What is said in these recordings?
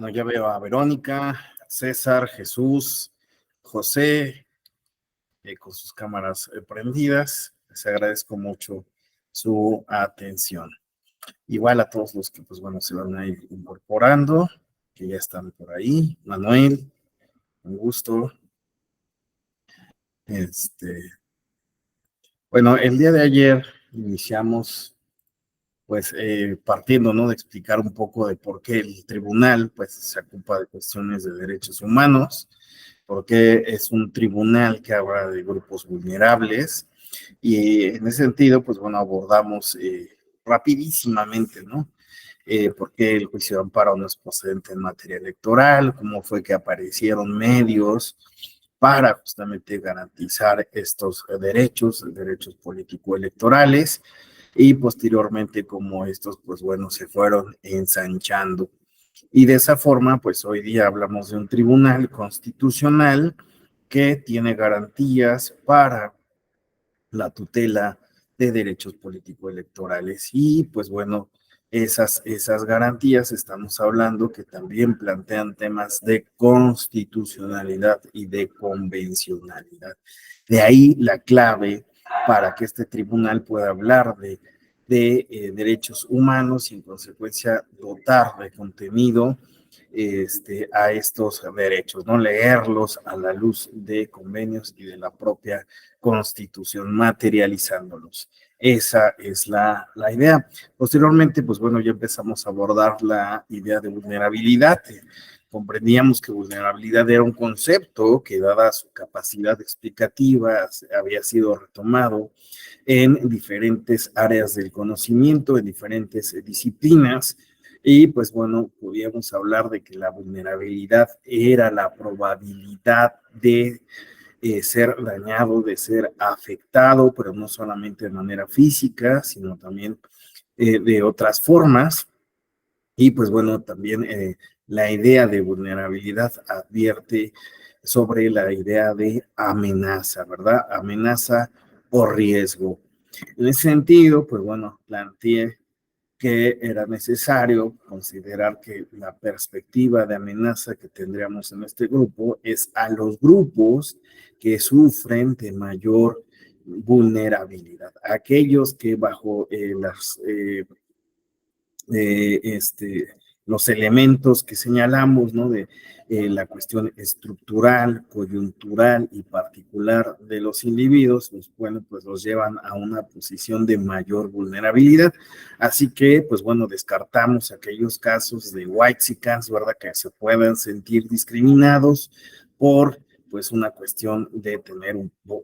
Bueno, ya veo a Verónica, César, Jesús, José, con sus cámaras prendidas. Les agradezco mucho su atención. Igual a todos los que, pues bueno, se van a ir incorporando, que ya están por ahí. Manuel, un gusto. Bueno, el día de ayer iniciamos, pues, partiendo, ¿no?, de explicar un poco de por qué el tribunal, pues, se ocupa de cuestiones de derechos humanos, porque es un tribunal que habla de grupos vulnerables, y en ese sentido, pues bueno, abordamos rapidísimamente, ¿no? Por qué el juicio de amparo no es procedente en materia electoral, cómo fue que aparecieron medios para justamente garantizar estos derechos político-electorales, y posteriormente cómo estos, pues bueno, se fueron ensanchando. Y de esa forma, pues hoy día hablamos de un tribunal constitucional que tiene garantías para la tutela de derechos político-electorales. Y pues bueno, esas garantías estamos hablando que también plantean temas de constitucionalidad y de convencionalidad. De ahí la clave para que este tribunal pueda hablar de derechos humanos y en consecuencia dotar de contenido a estos derechos, ¿no? Leerlos a la luz de convenios y de la propia Constitución, materializándolos. Esa es la idea. Posteriormente, pues bueno, ya empezamos a abordar la idea de vulnerabilidad. Comprendíamos que vulnerabilidad era un concepto que, dada su capacidad explicativa, había sido retomado en diferentes áreas del conocimiento, en diferentes disciplinas. Y pues bueno, podíamos hablar de que la vulnerabilidad era la probabilidad de ser dañado, de ser afectado, pero no solamente de manera física, sino también de otras formas. Y pues bueno, también la idea de vulnerabilidad advierte sobre la idea de amenaza, ¿verdad? Amenaza o riesgo. En ese sentido, pues bueno, planteé que era necesario considerar que la perspectiva de amenaza que tendríamos en este grupo es a los grupos que sufren de mayor vulnerabilidad, aquellos que bajo los elementos que señalamos, ¿no?, de la cuestión estructural, coyuntural y particular de los individuos, pues bueno, pues los llevan a una posición de mayor vulnerabilidad. Así que, pues bueno, descartamos aquellos casos de whitexicans, ¿verdad?, que se puedan sentir discriminados por, pues, una cuestión de tener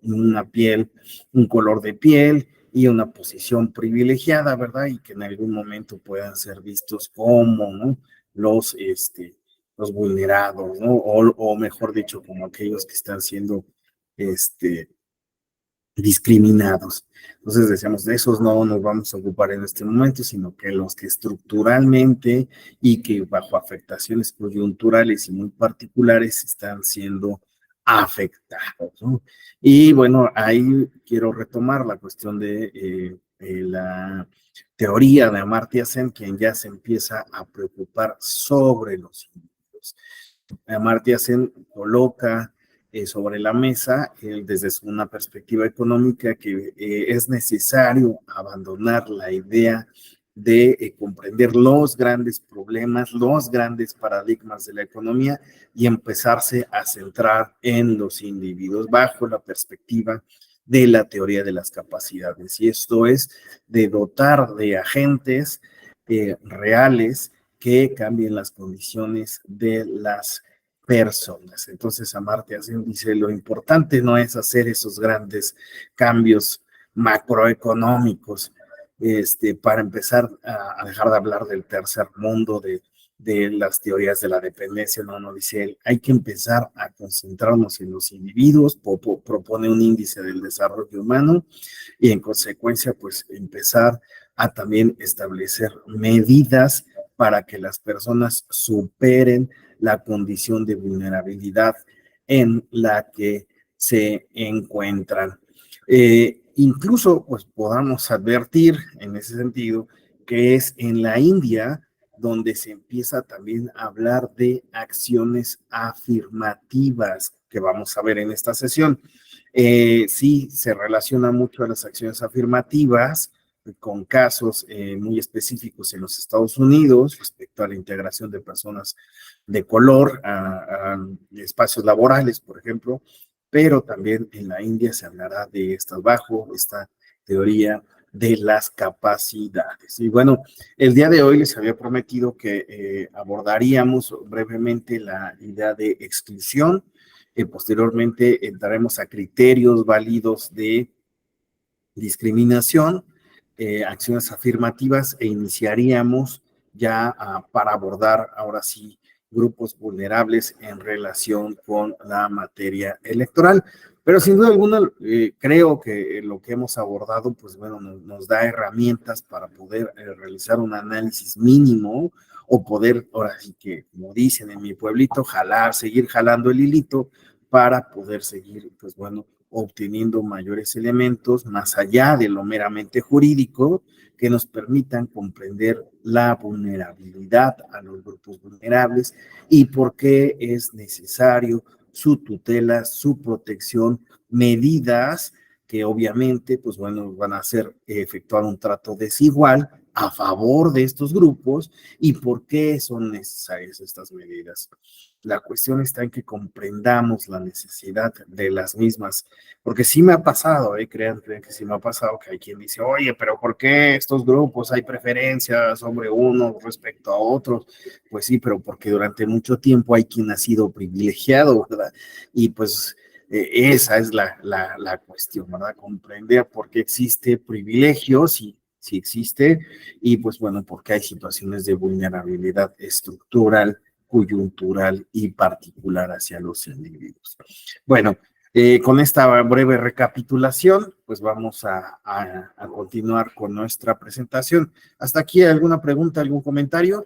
una piel, un color de piel y una posición privilegiada, ¿verdad? Y que en algún momento puedan ser vistos como, ¿no?, los vulnerados, ¿no? O mejor dicho, como aquellos que están siendo discriminados. Entonces decíamos, de esos no nos vamos a ocupar en este momento, sino que los que estructuralmente y que bajo afectaciones coyunturales y muy particulares están siendo afectados, ¿no? Y bueno, ahí quiero retomar la cuestión de la teoría de Amartya Sen, quien ya se empieza a preocupar sobre los individuos. Amartya Sen coloca sobre la mesa, desde una perspectiva económica, que es necesario abandonar la idea de comprender los grandes problemas, los grandes paradigmas de la economía y empezarse a centrar en los individuos bajo la perspectiva de la teoría de las capacidades. Y esto es de dotar de agentes reales que cambien las condiciones de las personas. Entonces, Amartya Sen dice, lo importante no es hacer esos grandes cambios macroeconómicos, para empezar a dejar de hablar del tercer mundo, de las teorías de la dependencia. No, dice él, hay que empezar a concentrarnos en los individuos. Propone un índice del desarrollo humano y en consecuencia, pues, empezar a también establecer medidas para que las personas superen la condición de vulnerabilidad en la que se encuentran. Incluso, pues, podamos advertir en ese sentido que es en la India donde se empieza también a hablar de acciones afirmativas que vamos a ver en esta sesión. Sí, se relaciona mucho a las acciones afirmativas con casos muy específicos en los Estados Unidos respecto a la integración de personas de color a espacios laborales, por ejemplo, pero también en la India se hablará de estas bajo esta teoría de las capacidades. Y bueno, el día de hoy les había prometido que abordaríamos brevemente la idea de exclusión. Posteriormente entraremos a criterios válidos de discriminación, acciones afirmativas e iniciaríamos ya para abordar ahora sí grupos vulnerables en relación con la materia electoral. Pero sin duda alguna, creo que lo que hemos abordado, pues bueno, nos da herramientas para poder realizar un análisis mínimo o poder, ahora sí que, como dicen en mi pueblito, seguir jalando el hilito para poder seguir, pues bueno, obteniendo mayores elementos más allá de lo meramente jurídico que nos permitan comprender la vulnerabilidad a los grupos vulnerables y por qué es necesario su tutela, su protección, medidas que obviamente, pues bueno, van a hacer efectuar un trato desigual a favor de estos grupos y por qué son necesarias estas medidas. La cuestión está en que comprendamos la necesidad de las mismas, porque sí me ha pasado, crean que sí me ha pasado que hay quien dice, oye, pero ¿por qué estos grupos hay preferencias sobre unos respecto a otros? Pues sí, pero porque durante mucho tiempo hay quien ha sido privilegiado, ¿verdad? Y pues esa es la cuestión, ¿verdad? Comprender por qué existe privilegio, sí existe, y pues bueno, porque hay situaciones de vulnerabilidad estructural, coyuntural y particular hacia los individuos. Bueno, con esta breve recapitulación, pues vamos a continuar con nuestra presentación. ¿Hasta aquí alguna pregunta, algún comentario?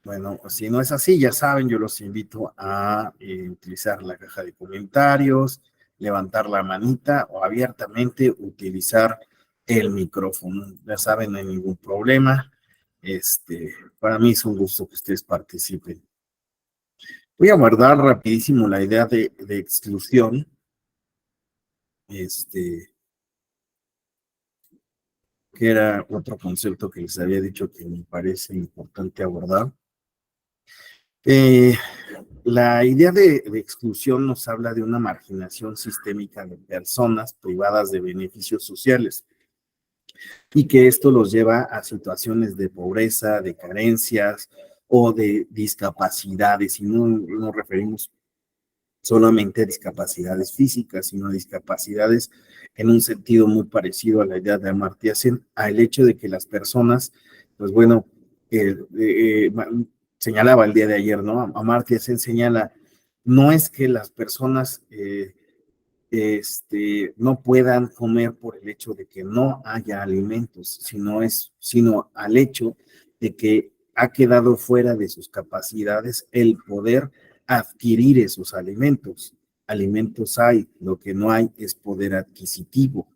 Bueno, si no es así, ya saben, yo los invito a utilizar la caja de comentarios, levantar la manita o abiertamente utilizar el micrófono. Ya saben, no hay ningún problema. Para mí es un gusto que ustedes participen. Voy a guardar rapidísimo la idea de exclusión. Que era otro concepto que les había dicho que me parece importante abordar. La idea de exclusión nos habla de una marginación sistémica de personas privadas de beneficios sociales y que esto los lleva a situaciones de pobreza, de carencias o de discapacidades, y no nos referimos solamente a discapacidades físicas, sino a discapacidades en un sentido muy parecido a la idea de Amartya Sen, al hecho de que las personas, pues bueno, señalaba el día de ayer, ¿no? Amartya Sen señala, no es que las personas no puedan comer por el hecho de que no haya alimentos, sino al hecho de que ha quedado fuera de sus capacidades el poder adquirir esos alimentos. Alimentos hay, lo que no hay es poder adquisitivo.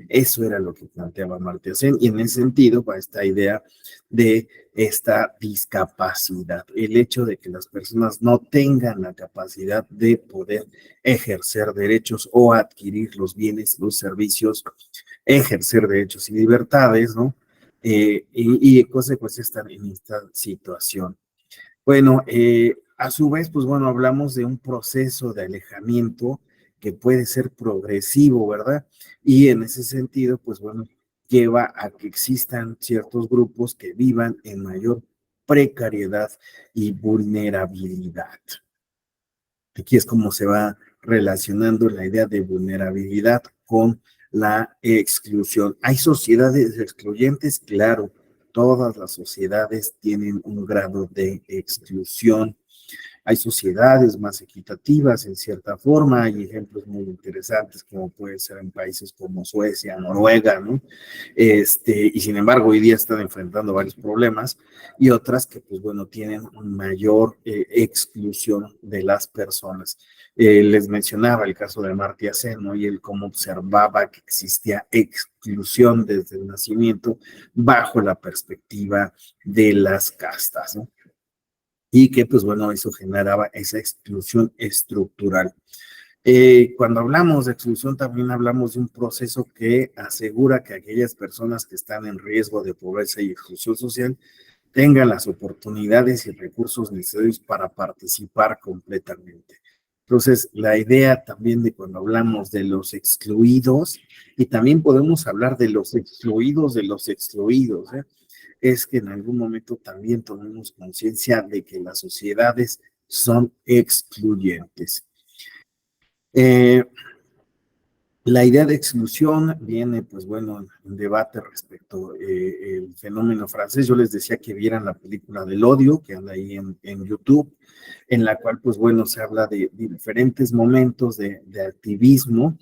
Eso era lo que planteaba Amartya Sen, y en ese sentido va esta idea de esta discapacidad, el hecho de que las personas no tengan la capacidad de poder ejercer derechos o adquirir los bienes, los servicios, ejercer derechos y libertades, ¿no? Y consecuencia están en esta situación. Bueno, a su vez, pues bueno, hablamos de un proceso de alejamiento que puede ser progresivo, ¿verdad? Y en ese sentido, pues bueno, lleva a que existan ciertos grupos que vivan en mayor precariedad y vulnerabilidad. Aquí es como se va relacionando la idea de vulnerabilidad con la exclusión. ¿Hay sociedades excluyentes? Claro, todas las sociedades tienen un grado de exclusión. Hay sociedades más equitativas en cierta forma, hay ejemplos muy interesantes como puede ser en países como Suecia, Noruega, ¿no? Y sin embargo hoy día están enfrentando varios problemas y otras que pues bueno tienen mayor exclusión de las personas. Les mencionaba el caso de Amartya Sen, ¿no? Y él cómo observaba que existía exclusión desde el nacimiento bajo la perspectiva de las castas, ¿no? Y que pues bueno, eso generaba esa exclusión estructural. Cuando hablamos de exclusión, también hablamos de un proceso que asegura que aquellas personas que están en riesgo de pobreza y exclusión social tengan las oportunidades y recursos necesarios para participar completamente. Entonces, la idea también de cuando hablamos de los excluidos, y también podemos hablar de los excluidos, es que en algún momento también tomemos conciencia de que las sociedades son excluyentes. Eh, la idea de exclusión viene, pues bueno, en debate respecto al fenómeno francés. Yo les decía que vieran la película del odio, que anda ahí en YouTube, en la cual, pues bueno, se habla de diferentes momentos de activismo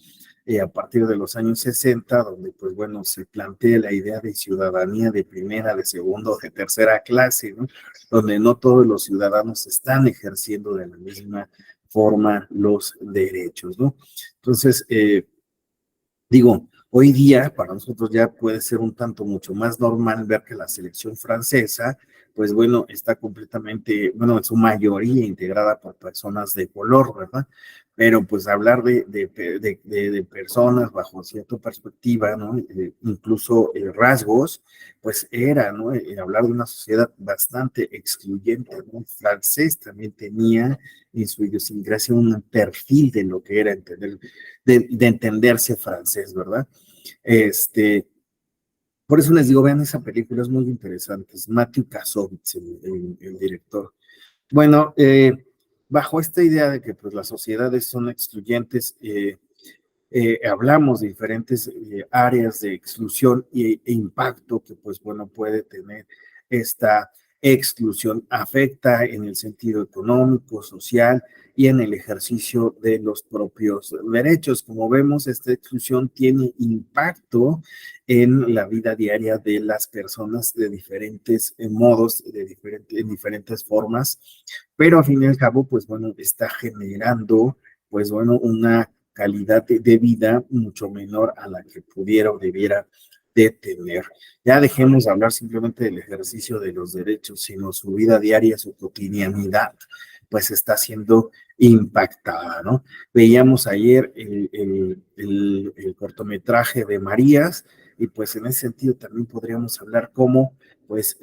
a partir de los años 60, donde, pues bueno, se plantea la idea de ciudadanía de primera, de segunda o de tercera clase, ¿no? Donde no todos los ciudadanos están ejerciendo de la misma forma los derechos, ¿no? Entonces, digo, hoy día para nosotros ya puede ser un tanto mucho más normal ver que la selección francesa, pues bueno, está completamente, bueno, en su mayoría integrada por personas de color, ¿verdad? Pero pues hablar de personas bajo cierta perspectiva, ¿no? Incluso rasgos, pues era, ¿no? Hablar de una sociedad bastante excluyente, ¿no? El francés también tenía en su idiosincrasia un perfil de lo que era entender de entenderse francés, ¿verdad? Este, por eso les digo, vean esa película, es muy interesante, es Matthew Kassovitz, el director. Bueno, bajo esta idea de que pues, las sociedades son excluyentes, hablamos de diferentes áreas de exclusión e impacto que, pues bueno, puede tener esta exclusión. Afecta en el sentido económico, social y en el ejercicio de los propios derechos. Como vemos, esta exclusión tiene impacto en la vida diaria de las personas de diferentes modos, en diferentes formas, pero al fin y al cabo, pues bueno, está generando, pues bueno, una calidad de vida mucho menor a la que pudiera o debiera de tener. Ya dejemos de hablar simplemente del ejercicio de los derechos, sino su vida diaria, su cotidianidad, pues está siendo impactada, ¿no? Veíamos ayer el cortometraje de Marías y pues en ese sentido también podríamos hablar cómo, pues,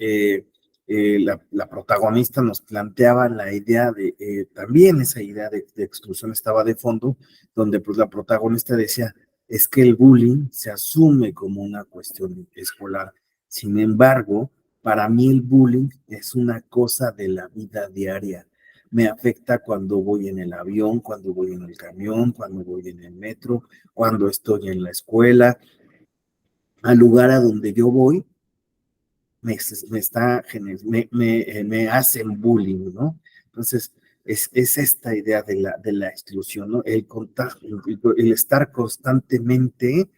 la protagonista nos planteaba la idea de, también esa idea de exclusión estaba de fondo, donde pues la protagonista decía, es que el bullying se asume como una cuestión escolar. Sin embargo, para mí el bullying es una cosa de la vida diaria. Me afecta cuando voy en el avión, cuando voy en el camión, cuando voy en el metro, cuando estoy en la escuela, al lugar a donde yo voy, me hacen bullying, ¿no? Entonces, es esta idea de la exclusión, ¿no? El estar constantemente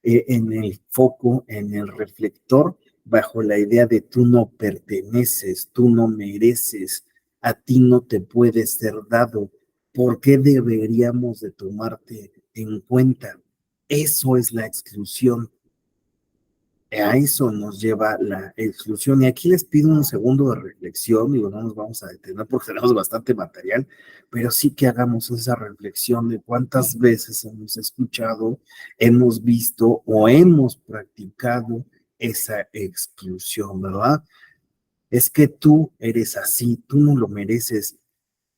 en el foco, en el reflector, bajo la idea de tú no perteneces, tú no mereces, a ti no te puede ser dado. ¿Por qué deberíamos de tomarte en cuenta? Eso es la exclusión. A eso nos lleva la exclusión. Y aquí les pido un segundo de reflexión, digo, no nos vamos a detener porque tenemos bastante material, pero sí que hagamos esa reflexión de cuántas veces hemos escuchado, hemos visto o hemos practicado esa exclusión, ¿verdad? Es que tú eres así, tú no lo mereces.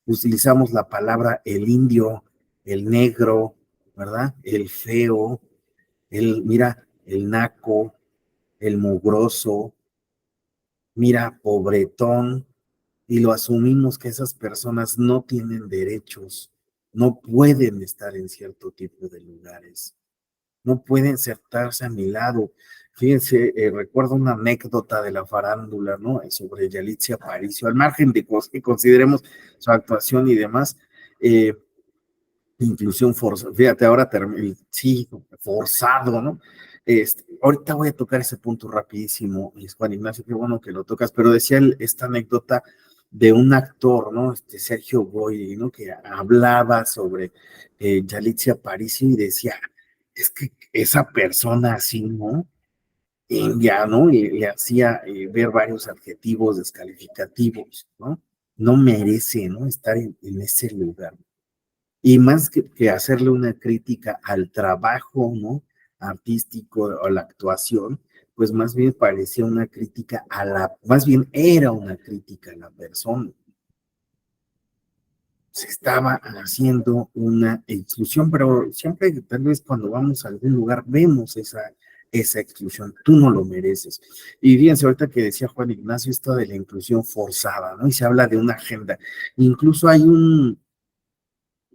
Utilizamos la palabra el indio, el negro, ¿verdad? El feo, mira, el naco, el mugroso, mira, pobretón, y lo asumimos que esas personas no tienen derechos, no pueden estar en cierto tipo de lugares. no pueden sentarse a mi lado. Fíjense, recuerdo una anécdota de la farándula, ¿no? Sobre Yalitza Aparicio, al margen de que consideremos su actuación y demás, eh, inclusión forzada, fíjate, ahora sí, forzado, ¿no? Ahorita voy a tocar ese punto rapidísimo, Juan Ignacio, qué bueno que lo tocas, pero decía esta anécdota de un actor, ¿no? Sergio Goy, ¿no? Que hablaba sobre Yalitza Aparicio y decía, es que esa persona así, ¿no? India, ¿no? Y le hacía ver varios adjetivos descalificativos, ¿no? No merece, ¿no? Estar en ese lugar. Y más que hacerle una crítica al trabajo, ¿no? Artístico o a la actuación, pues más bien parecía una crítica más bien era una crítica a la persona. Se estaba haciendo una exclusión, pero siempre tal vez cuando vamos a algún lugar vemos esa exclusión, tú no lo mereces. Y fíjense, ahorita que decía Juan Ignacio, esto de la inclusión forzada, ¿no? Y se habla de una agenda. Incluso hay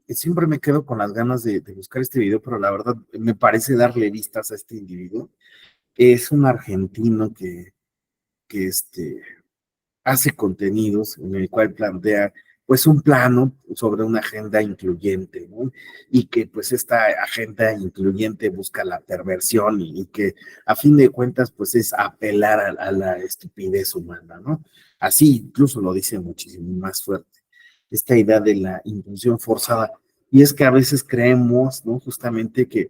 siempre me quedo con las ganas de buscar este video, pero la verdad me parece darle vistas a este individuo. Es un argentino que hace contenidos en el cual plantea pues un plano sobre una agenda incluyente, ¿no? Y que pues esta agenda incluyente busca la perversión y que a fin de cuentas pues es apelar a la estupidez humana, ¿no? Así incluso lo dice muchísimo más fuerte, esta idea de la inclusión forzada. Y es que a veces creemos, ¿no? Justamente que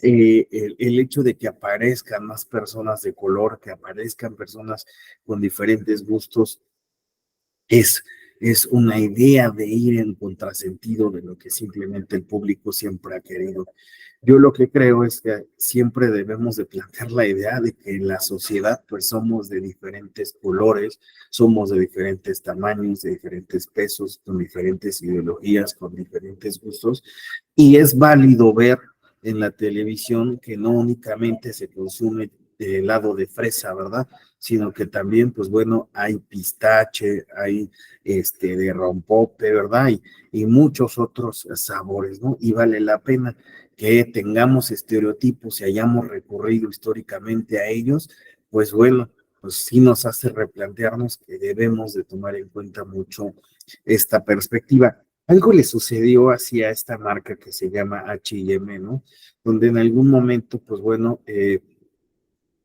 el hecho de que aparezcan más personas de color, que aparezcan personas con diferentes gustos, es, es una idea de ir en contrasentido de lo que simplemente el público siempre ha querido. Yo lo que creo es que siempre debemos de plantear la idea de que en la sociedad pues somos de diferentes colores, somos de diferentes tamaños, de diferentes pesos, con diferentes ideologías, con diferentes gustos, y es válido ver en la televisión que no únicamente se consume el helado de fresa, ¿verdad? Sino que también, pues bueno, hay pistache, hay de rompope, ¿verdad? Y muchos otros sabores, ¿no? Y vale la pena que tengamos estereotipos y hayamos recurrido históricamente a ellos, pues bueno, pues sí nos hace replantearnos que debemos de tomar en cuenta mucho esta perspectiva. Algo le sucedió así a esta marca que se llama H&M, ¿no? Donde en algún momento, pues bueno,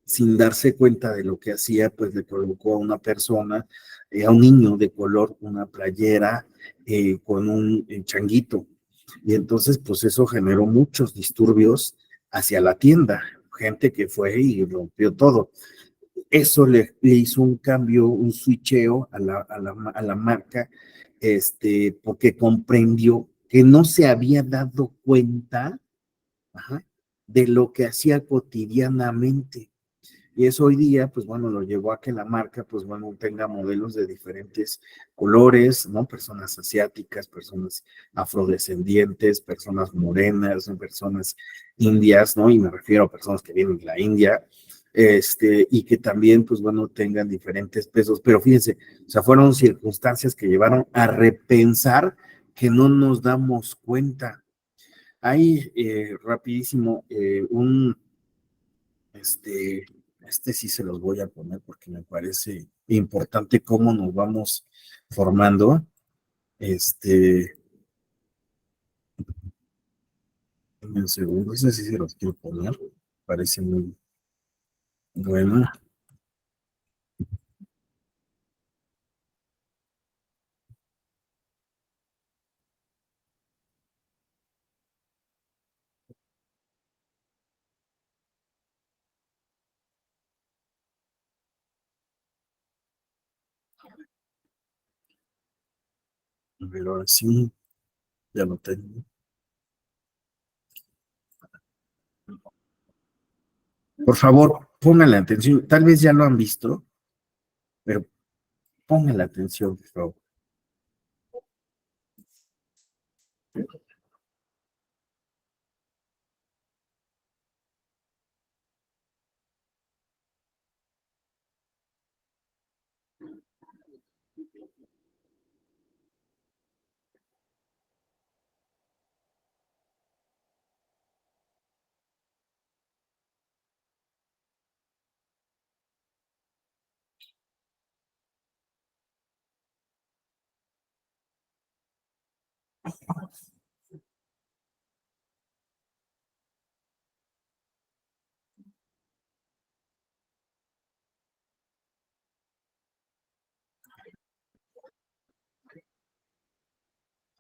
sin darse cuenta de lo que hacía, pues le colocó a una persona, a un niño de color, una playera con un changuito. Y entonces, pues eso generó muchos disturbios hacia la tienda, gente que fue y rompió todo. Eso le hizo un cambio, un switcheo a la marca, porque comprendió que no se había dado cuenta, ajá, de lo que hacía cotidianamente. Y eso hoy día, pues bueno, lo llevó a que la marca, pues bueno, tenga modelos de diferentes colores, ¿no? Personas asiáticas, personas afrodescendientes, personas morenas, ¿no? Personas indias, ¿no? Y me refiero a personas que vienen de la India, y que también, pues bueno, tengan diferentes pesos. Pero fíjense, o sea, fueron circunstancias que llevaron a repensar que no nos damos cuenta. Hay rapidísimo este, sí se los voy a poner porque me parece importante cómo nos vamos formando. Este, en un segundo, ese sí se los quiero poner. Parece muy bueno. Pero ahora sí, ya lo tengo. Por favor, pónganle atención. Tal vez ya lo han visto, pero pónganle atención, por favor.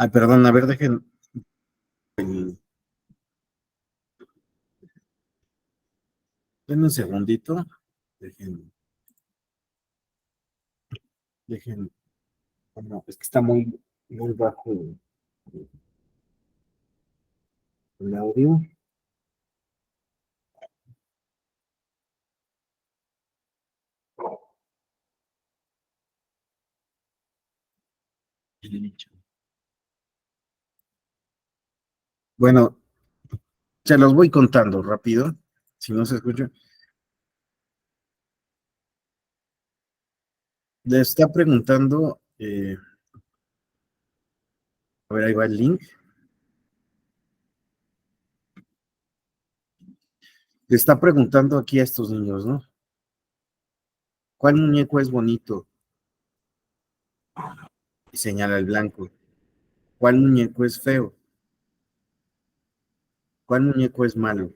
Ay, perdón, a ver, denme un segundito. Dejen, dejen, bueno, es que está muy bajo el audio. Bueno, se los voy contando rápido, si no se escucha. Le está preguntando, a ver, ahí va el link. Le está preguntando aquí a estos niños, ¿no? ¿Cuál muñeco es bonito? Y señala el blanco. ¿Cuál muñeco es feo? ¿Cuál muñeco es malo?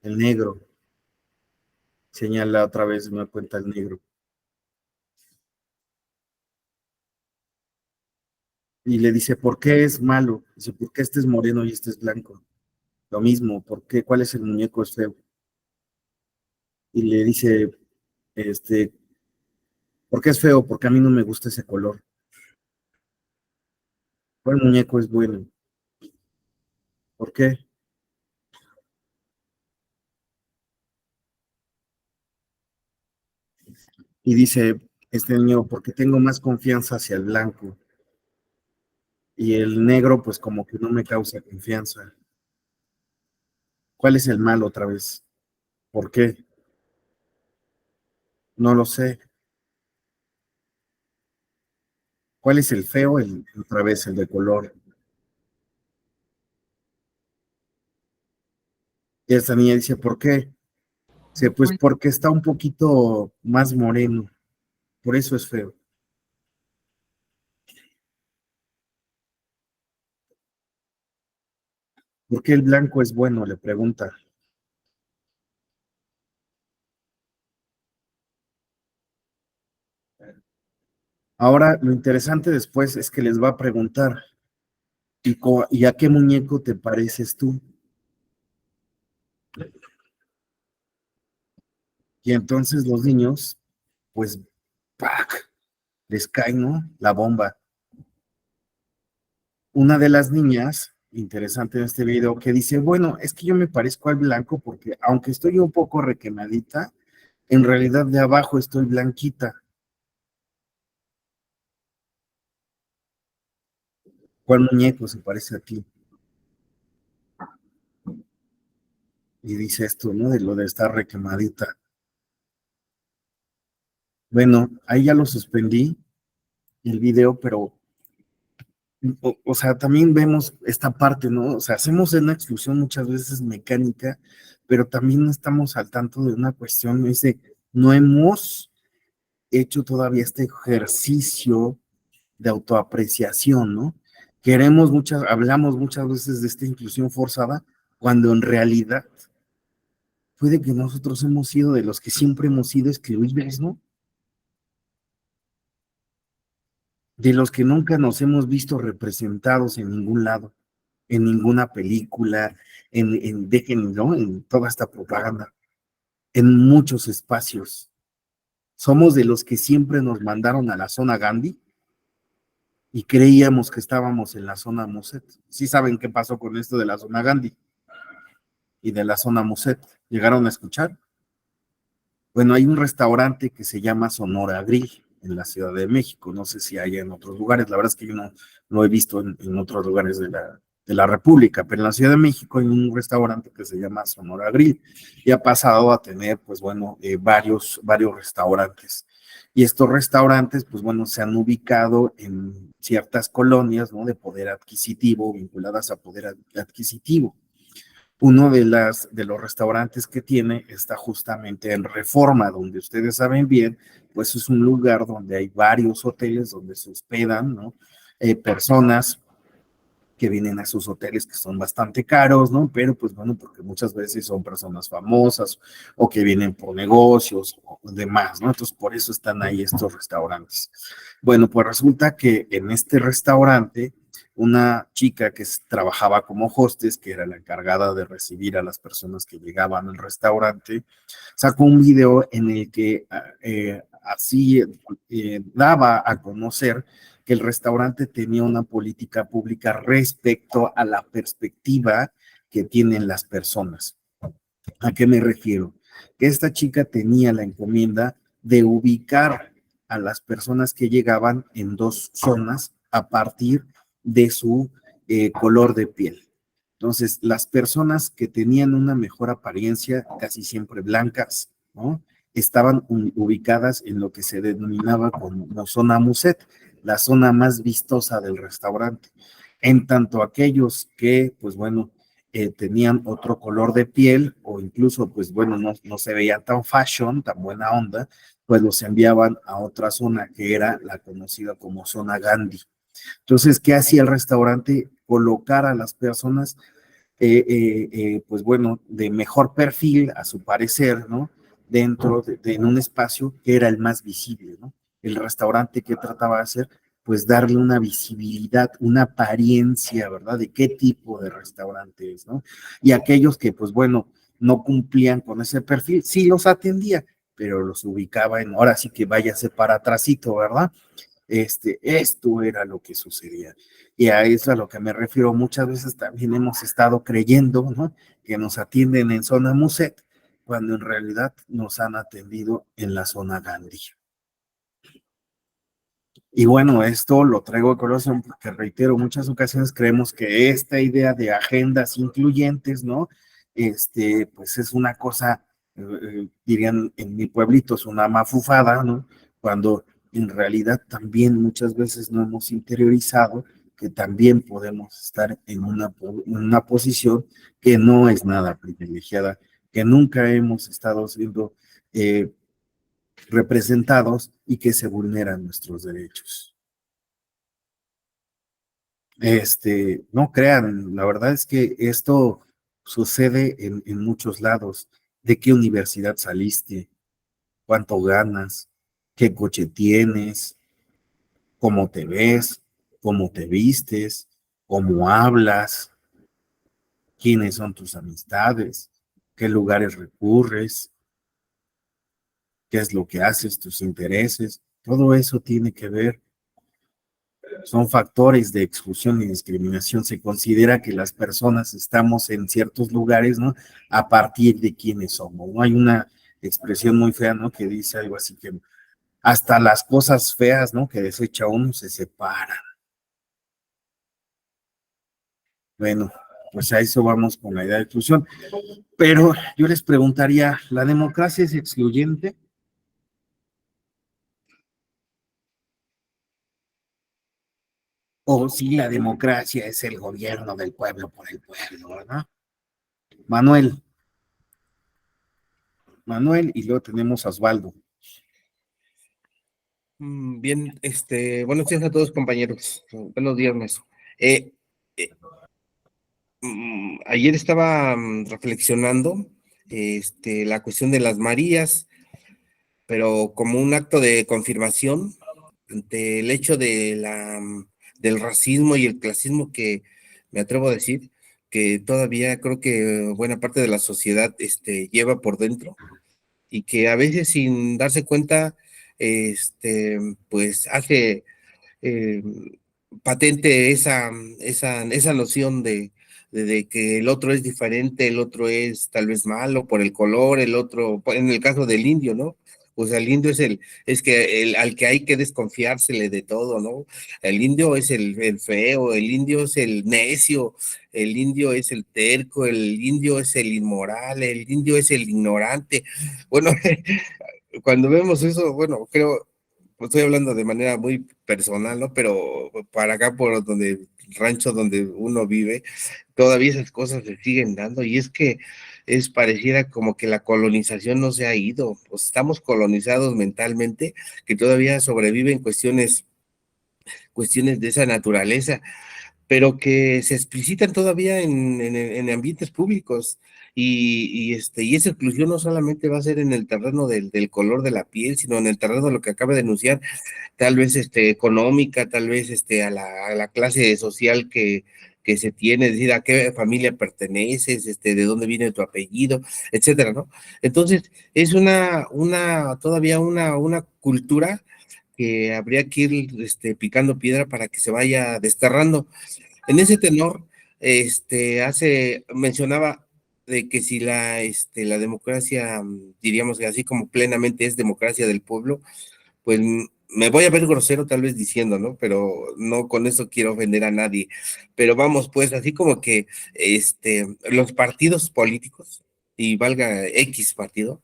El negro. Señala otra vez, me cuenta el negro. Y le dice, ¿por qué es malo? Dice, ¿por qué este es moreno y este es blanco? Lo mismo, ¿por qué? ¿Cuál es el muñeco es feo? Y le dice, este, ¿por qué es feo? Porque a mí no me gusta ese color. ¿Cuál muñeco es bueno? ¿Por qué? Y dice este niño, porque tengo más confianza hacia el blanco. Y el negro, pues como que no me causa confianza. ¿Cuál es el malo otra vez? ¿Por qué? No lo sé. ¿Cuál es el feo? Otra vez el de color. Y esta niña dice, ¿por qué? Dice, pues porque está un poquito más moreno. Por eso es feo. ¿Por qué el blanco es bueno? Le pregunta. Ahora, lo interesante después es que les va a preguntar, ¿y a qué muñeco te pareces tú? Y entonces los niños, pues, ¡pac! Les cae, ¿no? La bomba. Una de las niñas, interesante en este video, que dice, bueno, es que yo me parezco al blanco porque aunque estoy un poco requemadita, en realidad de abajo estoy blanquita. ¿Cuál muñeco se parece a ti? Y dice esto, ¿no? De lo de estar requemadita. Bueno, ahí ya lo suspendí el video, pero, o sea, también vemos esta parte, ¿no? O sea, hacemos una exclusión muchas veces mecánica, pero también estamos al tanto de una cuestión, es de, no hemos hecho todavía este ejercicio de autoapreciación, ¿no? Hablamos muchas veces de esta inclusión forzada, cuando en realidad puede que nosotros hemos sido de los que siempre hemos sido excluidos, ¿no? De los que nunca nos hemos visto representados en ningún lado, en ninguna película, ¿no? En toda esta propaganda, en muchos espacios. Somos de los que siempre nos mandaron a la zona Gandhi y creíamos que estábamos en la zona Muset. Sí saben qué pasó con esto de la zona Gandhi y de la zona Muset. ¿Llegaron a escuchar? Bueno, hay un restaurante que se llama Sonora Grill en la Ciudad de México. No sé si hay en otros lugares. La verdad es que yo no lo he visto en otros lugares de la República, pero en la Ciudad de México hay un restaurante que se llama Sonora Grill y ha pasado a tener, pues bueno, varios restaurantes. Y estos restaurantes, pues bueno, se han ubicado en ciertas colonias, ¿no? De poder adquisitivo, vinculadas a poder adquisitivo. Uno de los restaurantes que tiene está justamente en Reforma, donde ustedes saben bien, pues es un lugar donde hay varios hoteles donde se hospedan, ¿no? Personas que vienen a sus hoteles que son bastante caros, ¿no? Pero pues bueno, porque muchas veces son personas famosas o que vienen por negocios o demás, ¿no? Entonces por eso están ahí estos restaurantes. Bueno, pues resulta que en este restaurante, una chica que trabajaba como hostess, que era la encargada de recibir a las personas que llegaban al restaurante, sacó un video en el que así daba a conocer que el restaurante tenía una política pública respecto a la perspectiva que tienen las personas. ¿A qué me refiero? Que esta chica tenía la encomienda de ubicar a las personas que llegaban en dos zonas a partir de su color de piel. Entonces, las personas que tenían una mejor apariencia, casi siempre blancas, ¿no? Estaban ubicadas en lo que se denominaba como zona Muset, la zona más vistosa del restaurante. En tanto aquellos que, pues bueno, tenían otro color de piel o incluso, pues bueno, no se veían tan fashion, tan buena onda, pues los enviaban a otra zona que era la conocida como zona Gandhi. Entonces, ¿qué hacía el restaurante? Colocar a las personas, pues bueno, de mejor perfil, a su parecer, ¿no? Dentro en un espacio que era el más visible, ¿no? El restaurante que trataba de hacer, pues darle una visibilidad, una apariencia, ¿verdad? De qué tipo de restaurante es, ¿no? Y aquellos que, pues bueno, no cumplían con ese perfil, sí los atendía, pero los ubicaba en, ahora sí que váyase para atrásito, ¿verdad? Esto era lo que sucedía. Y a eso a lo que me refiero, muchas veces también hemos estado creyendo, ¿no? Que nos atienden en zona Muset, cuando en realidad nos han atendido en la zona Gandhi. Y bueno, esto lo traigo a colación porque reitero, muchas ocasiones creemos que esta idea de agendas incluyentes, ¿no? Pues es una cosa, dirían en mi pueblito, es una mafufada, ¿no? Cuando en realidad también muchas veces no hemos interiorizado que también podemos estar en una posición que no es nada privilegiada, que nunca hemos estado siendo representados y que se vulneran nuestros derechos. No crean, la verdad es que esto sucede en muchos lados. ¿De qué universidad saliste? ¿Cuánto ganas? ¿Qué coche tienes? ¿Cómo te ves? ¿Cómo te vistes? ¿Cómo hablas? ¿Quiénes son tus amistades? ¿Qué lugares recurres? ¿Qué es lo que haces? ¿Tus intereses? Todo eso tiene que ver, son factores de exclusión y discriminación. Se considera que las personas estamos en ciertos lugares, ¿no? A partir de quiénes somos, ¿no? Hay una expresión muy fea, ¿no? Que dice algo así que hasta las cosas feas, ¿no? Que desecha uno se separan. Bueno, pues a eso vamos con la idea de exclusión. Pero yo les preguntaría, ¿la democracia es excluyente? ¿O si la democracia es el gobierno del pueblo por el pueblo, ¿verdad? Manuel, Manuel, y luego tenemos a Osvaldo. Bien, buenos días a todos, compañeros. Buenos días. Eh, eh, Ayer estaba reflexionando la cuestión de las Marías, pero como un acto de confirmación ante el hecho del racismo y el clasismo que me atrevo a decir que todavía creo que buena parte de la sociedad lleva por dentro y que a veces sin darse cuenta, pues hace eh, patente esa noción de que el otro es diferente, el otro es tal vez malo por el color, el otro, en el caso del indio, ¿no? Pues el indio es que al que hay que desconfiársele de todo, ¿no? El indio es el feo, el indio es el necio, el indio es el terco, el indio es el inmoral, el indio es el ignorante. Bueno, cuando vemos eso, bueno, creo, pues estoy hablando de manera muy personal, ¿no? Pero para acá, por donde, el rancho donde uno vive, todavía esas cosas se siguen dando y es que es pareciera como que la colonización no se ha ido, pues estamos colonizados mentalmente, que todavía sobreviven cuestiones de esa naturaleza, pero que se explicitan todavía en ambientes públicos. Y esa exclusión no solamente va a ser en el terreno del color de la piel, sino en el terreno de lo que acaba de denunciar, tal vez económica, tal vez a la clase social que se tiene, es decir, a qué familia perteneces, de dónde viene tu apellido, etcétera, ¿no? Entonces, es todavía una cultura que habría que ir picando piedra para que se vaya desterrando. En ese tenor, mencionaba de que si la democracia, diríamos que así como plenamente es democracia del pueblo, pues me voy a ver grosero tal vez diciendo, ¿no? Pero no con eso quiero ofender a nadie. Pero vamos, pues así como que los partidos políticos, y valga X partido,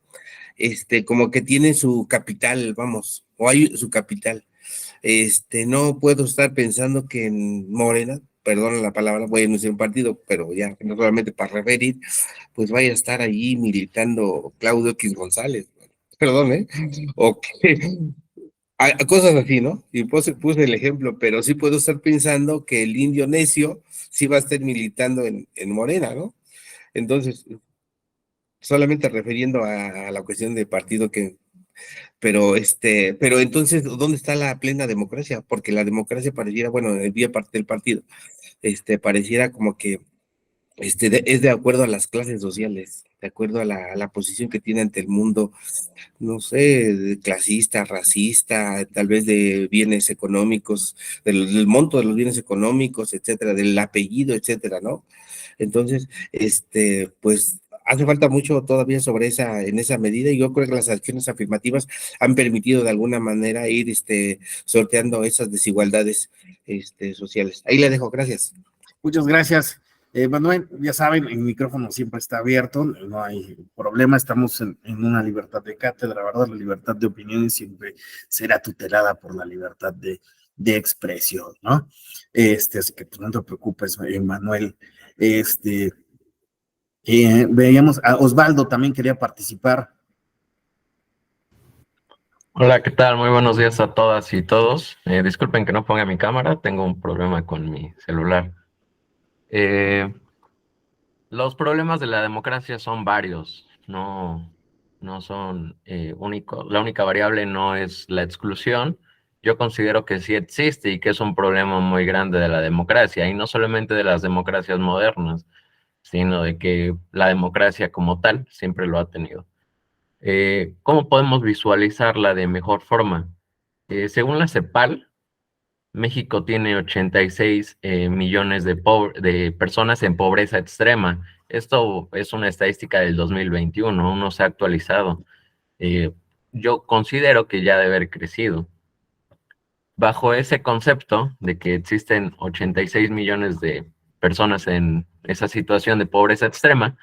como que tienen su capital, vamos, o hay su capital. No puedo estar pensando que en Morena, perdón la palabra, voy a anunciar un partido, pero ya no solamente para referir, pues vaya a estar ahí militando Claudio X González. Perdón, ¿eh? O que cosas así, ¿no? Y puse el ejemplo, pero sí puedo estar pensando que el indio necio sí va a estar militando en Morena, ¿no? Entonces, solamente refiriendo a la cuestión de partido pero entonces, ¿dónde está la plena democracia? Porque la democracia pareciera, bueno, el día parte del partido, pareciera como que es de acuerdo a las clases sociales, de acuerdo a la posición que tiene ante el mundo, no sé, clasista, racista, tal vez de bienes económicos, del monto de los bienes económicos, etcétera, del apellido, etcétera, ¿no? Entonces, pues hace falta mucho todavía en esa medida, y yo creo que las acciones afirmativas han permitido de alguna manera ir, sorteando esas desigualdades, sociales. Ahí le dejo, gracias. Muchas gracias. Manuel, ya saben, el micrófono siempre está abierto, no hay problema, estamos en una libertad de cátedra, ¿verdad? La libertad de opiniones siempre será tutelada por la libertad de expresión, ¿no? Así que pues, no te preocupes, Manuel. Veíamos a Osvaldo también quería participar. Hola, ¿qué tal? Muy buenos días a todas y todos. Disculpen que no ponga mi cámara, tengo un problema con mi celular. Los problemas de la democracia son varios, no son únicos. La única variable no es la exclusión. Yo considero que sí existe y que es un problema muy grande de la democracia, y no solamente de las democracias modernas, sino de que la democracia como tal siempre lo ha tenido. ¿Cómo podemos visualizarla de mejor forma? Según la CEPAL, México tiene 86 millones de personas en pobreza extrema. Esto es una estadística del 2021, aún no se ha actualizado. Eh, yo considero que ya debe haber crecido. Bajo ese concepto de que existen 86 millones de personas en esa situación de pobreza extrema,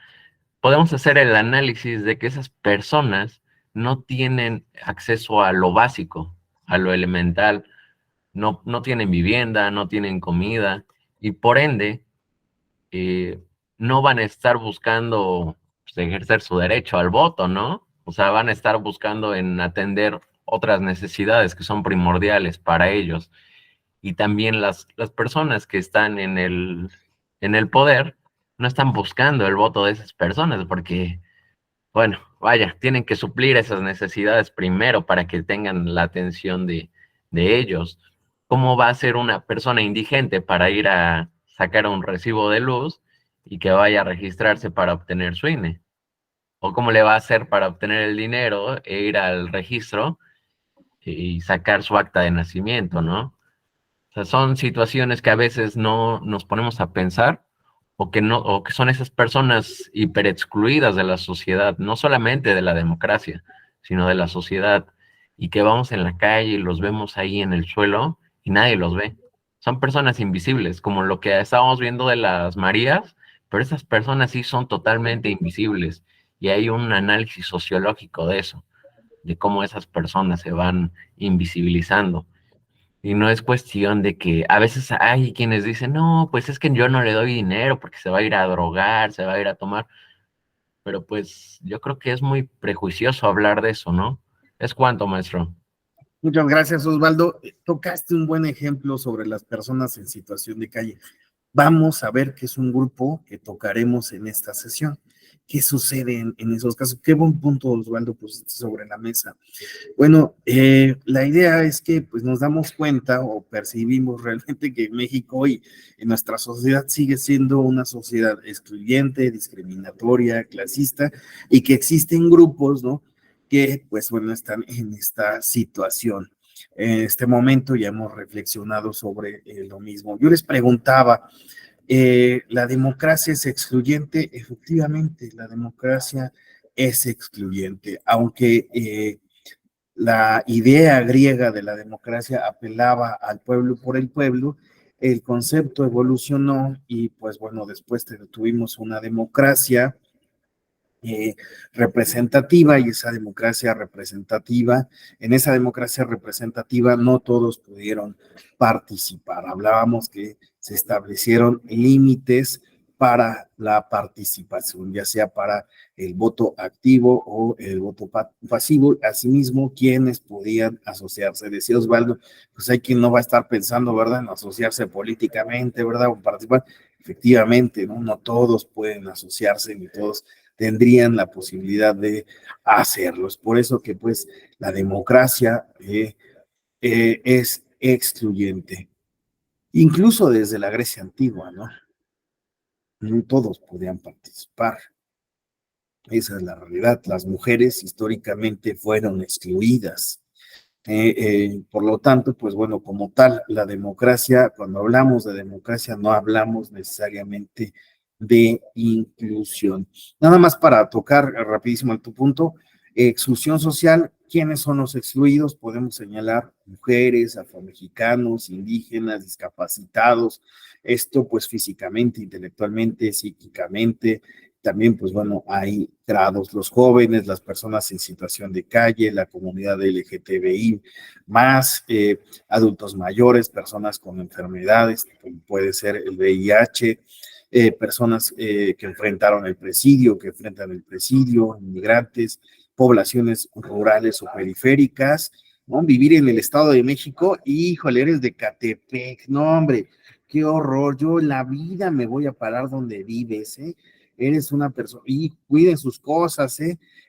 podemos hacer el análisis de que esas personas no tienen acceso a lo básico, a lo elemental, no tienen vivienda, no tienen comida, y por ende eh, no van a estar buscando pues, ejercer su derecho al voto, ¿no? O sea, van a estar buscando en atender otras necesidades que son primordiales para ellos. Y también las personas que están en el poder no están buscando el voto de esas personas porque, bueno, vaya, tienen que suplir esas necesidades primero para que tengan la atención de ellos. ¿Cómo va a ser una persona indigente para ir a sacar un recibo de luz y que vaya a registrarse para obtener su INE? ¿O cómo le va a hacer para obtener el dinero e ir al registro y sacar su acta de nacimiento, ¿no? O sea, son situaciones que a veces no nos ponemos a pensar, o que no, o que son esas personas hiper excluidas de la sociedad, no solamente de la democracia, sino de la sociedad, y que vamos en la calle y los vemos ahí en el suelo y nadie los ve. Son personas invisibles, como lo que estábamos viendo de las Marías, pero esas personas sí son totalmente invisibles, y hay un análisis sociológico de eso, de cómo esas personas se van invisibilizando. Y no es cuestión de que a veces hay quienes dicen, no, pues es que yo no le doy dinero porque se va a ir a drogar, se va a ir a tomar, pero pues yo creo que es muy prejuicioso hablar de eso, ¿no? ¿Es cuánto, maestro? Muchas gracias, Osvaldo. Tocaste un buen ejemplo sobre las personas en situación de calle. Vamos a ver qué es un grupo que tocaremos en esta sesión. ¿Qué sucede en esos casos? Qué buen punto, Osvaldo, pusiste sobre la mesa. Bueno, la idea es que pues nos damos cuenta o percibimos realmente que México hoy en nuestra sociedad sigue siendo una sociedad excluyente, discriminatoria, clasista, y que existen grupos, ¿no? Que pues bueno, están en esta situación. En este momento ya hemos reflexionado sobre lo mismo. Yo les preguntaba, ¿la democracia es excluyente? Efectivamente, la democracia es excluyente, aunque la idea griega de la democracia apelaba al pueblo por el pueblo, el concepto evolucionó y pues bueno, después tuvimos una democracia representativa y esa democracia representativa, en esa democracia representativa no todos pudieron participar. Hablábamos que se establecieron límites para la participación, ya sea para el voto activo o el voto pasivo. Asimismo, quienes podían asociarse. Decía Osvaldo, pues hay quien no va a estar pensando, ¿verdad?, en asociarse políticamente, ¿verdad?, o participar. Efectivamente, ¿no? No todos pueden asociarse, ni todos tendrían la posibilidad de hacerlos. Por eso que pues la democracia es excluyente, incluso desde la Grecia antigua, ¿no? No todos podían participar. Esa es la realidad. Las mujeres históricamente fueron excluidas. Por lo tanto, pues bueno, como tal, la democracia, cuando hablamos de democracia, no hablamos necesariamente de inclusión. Nada más para tocar rapidísimo tu punto, exclusión social, ¿quiénes son los excluidos? Podemos señalar mujeres, afromexicanos, indígenas, discapacitados, esto pues físicamente, intelectualmente, psíquicamente, también, pues bueno, hay grados, los jóvenes, las personas en situación de calle, la comunidad LGTBI, más adultos mayores, personas con enfermedades, como puede ser el VIH, personas que enfrentaron el presidio, que enfrentan el presidio, inmigrantes, poblaciones rurales o periféricas, ¿no? Vivir en el Estado de México, híjole, eres de Catepec, no, hombre, qué horror, yo en la vida me voy a parar donde vives, ¿eh? Eres una persona, y cuiden sus cosas,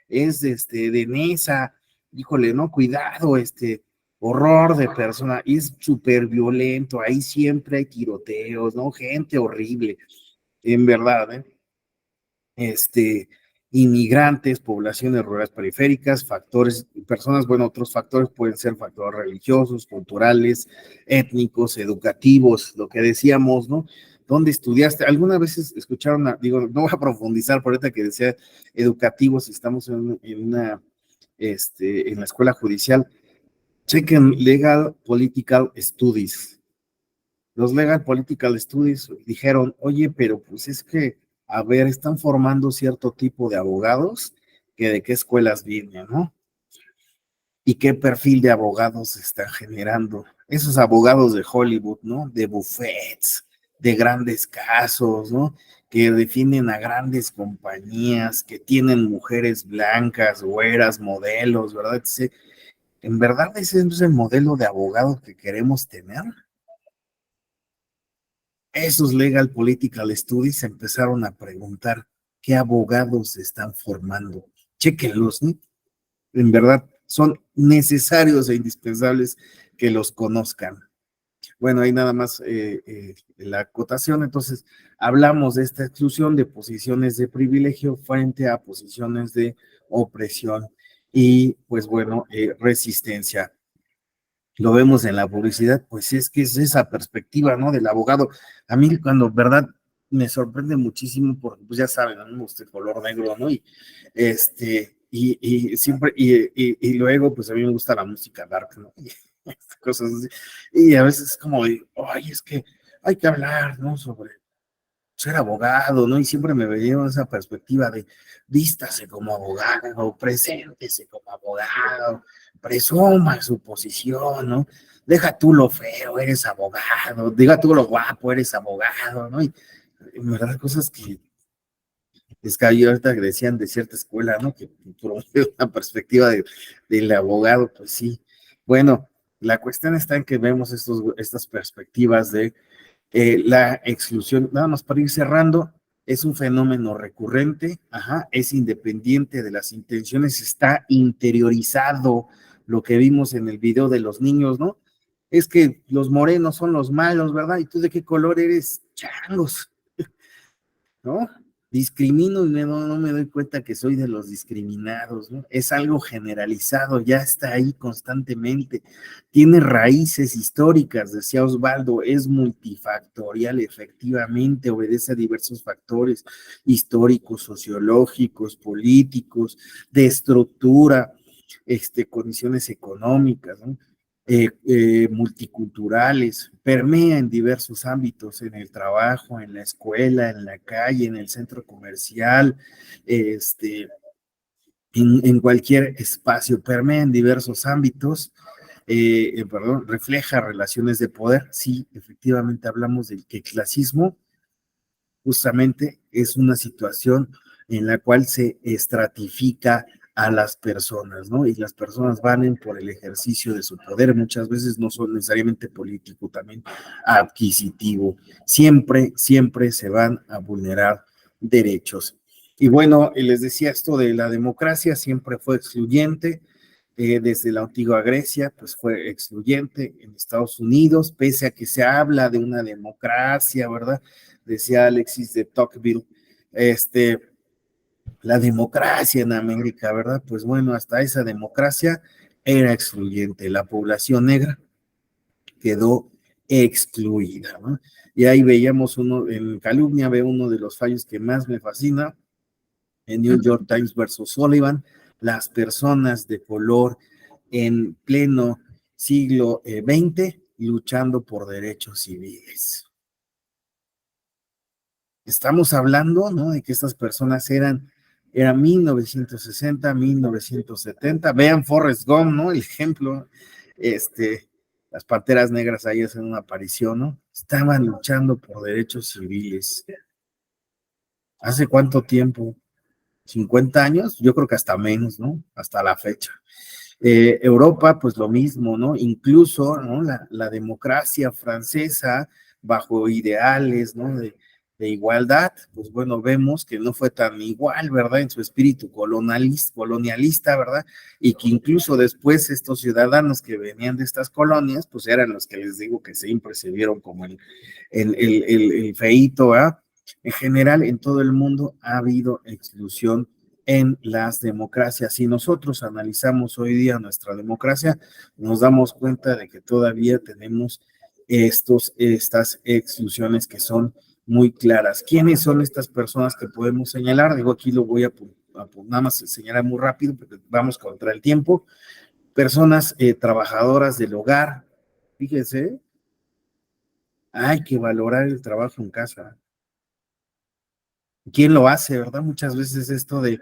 es de Nesa, híjole, no, cuidado, horror de persona, y es súper violento, ahí siempre hay tiroteos, ¿no? Gente horrible, en verdad, inmigrantes, poblaciones rurales periféricas, factores, personas, bueno, otros factores pueden ser factores religiosos, culturales, étnicos, educativos, lo que decíamos, ¿no? ¿Dónde estudiaste? ¿Alguna vez escucharon, digo, no voy a profundizar por ahorita que decía educativos, si estamos en la escuela judicial, chequen Legal Political Studies. Los Legal Political Studies dijeron, oye, pero pues es que, a ver, están formando cierto tipo de abogados que de qué escuelas vienen, ¿no? Y qué perfil de abogados se están generando. Esos abogados de Hollywood, ¿no? De buffets, de grandes casos, ¿no? Que definen a grandes compañías, que tienen mujeres blancas, güeras, modelos, ¿verdad? ¿En verdad ese es el modelo de abogado que queremos tener? Esos Legal Political Studies empezaron a preguntar qué abogados se están formando. Chéquenlos, ¿no? En verdad son necesarios e indispensables que los conozcan. Bueno, ahí nada más la acotación. Entonces, hablamos de esta exclusión de posiciones de privilegio frente a posiciones de opresión y, pues bueno, resistencia. Lo vemos en la publicidad, pues es que es esa perspectiva, ¿no? Del abogado. A mí cuando, verdad, me sorprende muchísimo porque, pues ya saben, a mí me gusta el color negro, ¿no? Y siempre, y luego, pues a mí me gusta la música dark, ¿no? Y cosas así. Y a veces es como, ay, es que hay que hablar, ¿no? Sobre ser abogado, ¿no? Y siempre me veía esa perspectiva de vístase como abogado, preséntese como abogado, presuma su posición, ¿no? Deja tú lo feo, eres abogado, diga tú lo guapo, eres abogado, ¿no? Y en verdad, cosas que es que ahorita que decían de cierta escuela, ¿no? Que promueve una perspectiva del abogado, pues sí. Bueno, la cuestión está en que vemos estas perspectivas de La exclusión, nada más para ir cerrando, es un fenómeno recurrente, es independiente de las intenciones, está interiorizado, lo que vimos en el video de los niños, ¿no? Es que los morenos son los malos, ¿verdad? ¿Y tú de qué color eres? Changos, ¿no? Discrimino y no me doy cuenta que soy de los discriminados, ¿no? Es algo generalizado, ya está ahí constantemente, tiene raíces históricas, decía Osvaldo, es multifactorial, efectivamente, obedece a diversos factores históricos, sociológicos, políticos, de estructura, condiciones económicas, ¿no? Multiculturales, permea en diversos ámbitos, en el trabajo, en la escuela, en la calle, en el centro comercial, en cualquier espacio, permea en diversos ámbitos, refleja relaciones de poder. Sí, efectivamente hablamos del que el clasismo justamente es una situación en la cual se estratifica a las personas, ¿no? Y las personas valen por el ejercicio de su poder, muchas veces no son necesariamente político, también adquisitivo. Siempre se van a vulnerar derechos. Y bueno, les decía esto de la democracia, siempre fue excluyente, desde la antigua Grecia, pues fue excluyente en Estados Unidos, pese a que se habla de una democracia, ¿verdad? Decía Alexis de Tocqueville, la democracia en América, ¿verdad? Pues bueno, hasta esa democracia era excluyente, la población negra quedó excluida, ¿no? Y ahí veíamos uno, en Calumnia veo uno de los fallos que más me fascina, en New York Times versus Sullivan, las personas de color en pleno siglo XX luchando por derechos civiles. Estamos hablando, ¿no? De que estas personas eran 1960, 1970. Vean Forrest Gump, ¿no? El ejemplo, las Panteras Negras ahí hacen una aparición, ¿no? Estaban luchando por derechos civiles. ¿Hace cuánto tiempo? 50 años, yo creo que hasta menos, ¿no? Hasta la fecha. Europa, pues lo mismo, ¿no? Incluso, ¿no? La democracia francesa, bajo ideales, ¿no? De igualdad, pues bueno, vemos que no fue tan igual, ¿verdad? En su espíritu colonialista, ¿verdad? Y que incluso después estos ciudadanos que venían de estas colonias, pues eran los que les digo que siempre se vieron como el feíto, ¿verdad? En general, en todo el mundo ha habido exclusión en las democracias. Si nosotros analizamos hoy día nuestra democracia, nos damos cuenta de que todavía tenemos estas exclusiones que son muy claras. ¿Quiénes son estas personas que podemos señalar? Digo, aquí lo voy a nada más señalar muy rápido, porque vamos contra el tiempo. Personas trabajadoras del hogar, fíjense, hay que valorar el trabajo en casa. ¿Quién lo hace, verdad? Muchas veces esto de,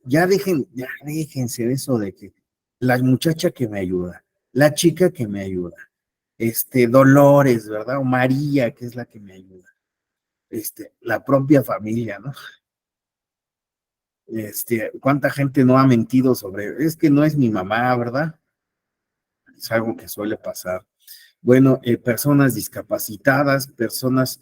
ya déjense de eso de que la muchacha que me ayuda, la chica que me ayuda, Dolores, ¿verdad? O María, que es la que me ayuda, la propia familia, ¿no? ¿Cuánta gente no ha mentido sobre, es que no es mi mamá, ¿verdad? Es algo que suele pasar. Bueno, personas discapacitadas, personas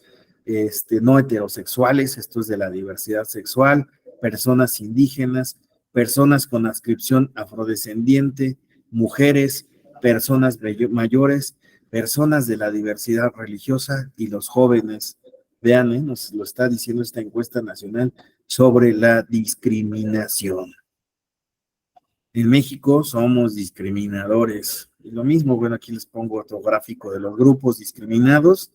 no heterosexuales, esto es de la diversidad sexual, personas indígenas, personas con adscripción afrodescendiente, mujeres, personas mayores, personas de la diversidad religiosa y los jóvenes. Vean, nos lo está diciendo esta encuesta nacional sobre la discriminación. En México somos discriminadores. Y lo mismo, bueno, aquí les pongo otro gráfico de los grupos discriminados.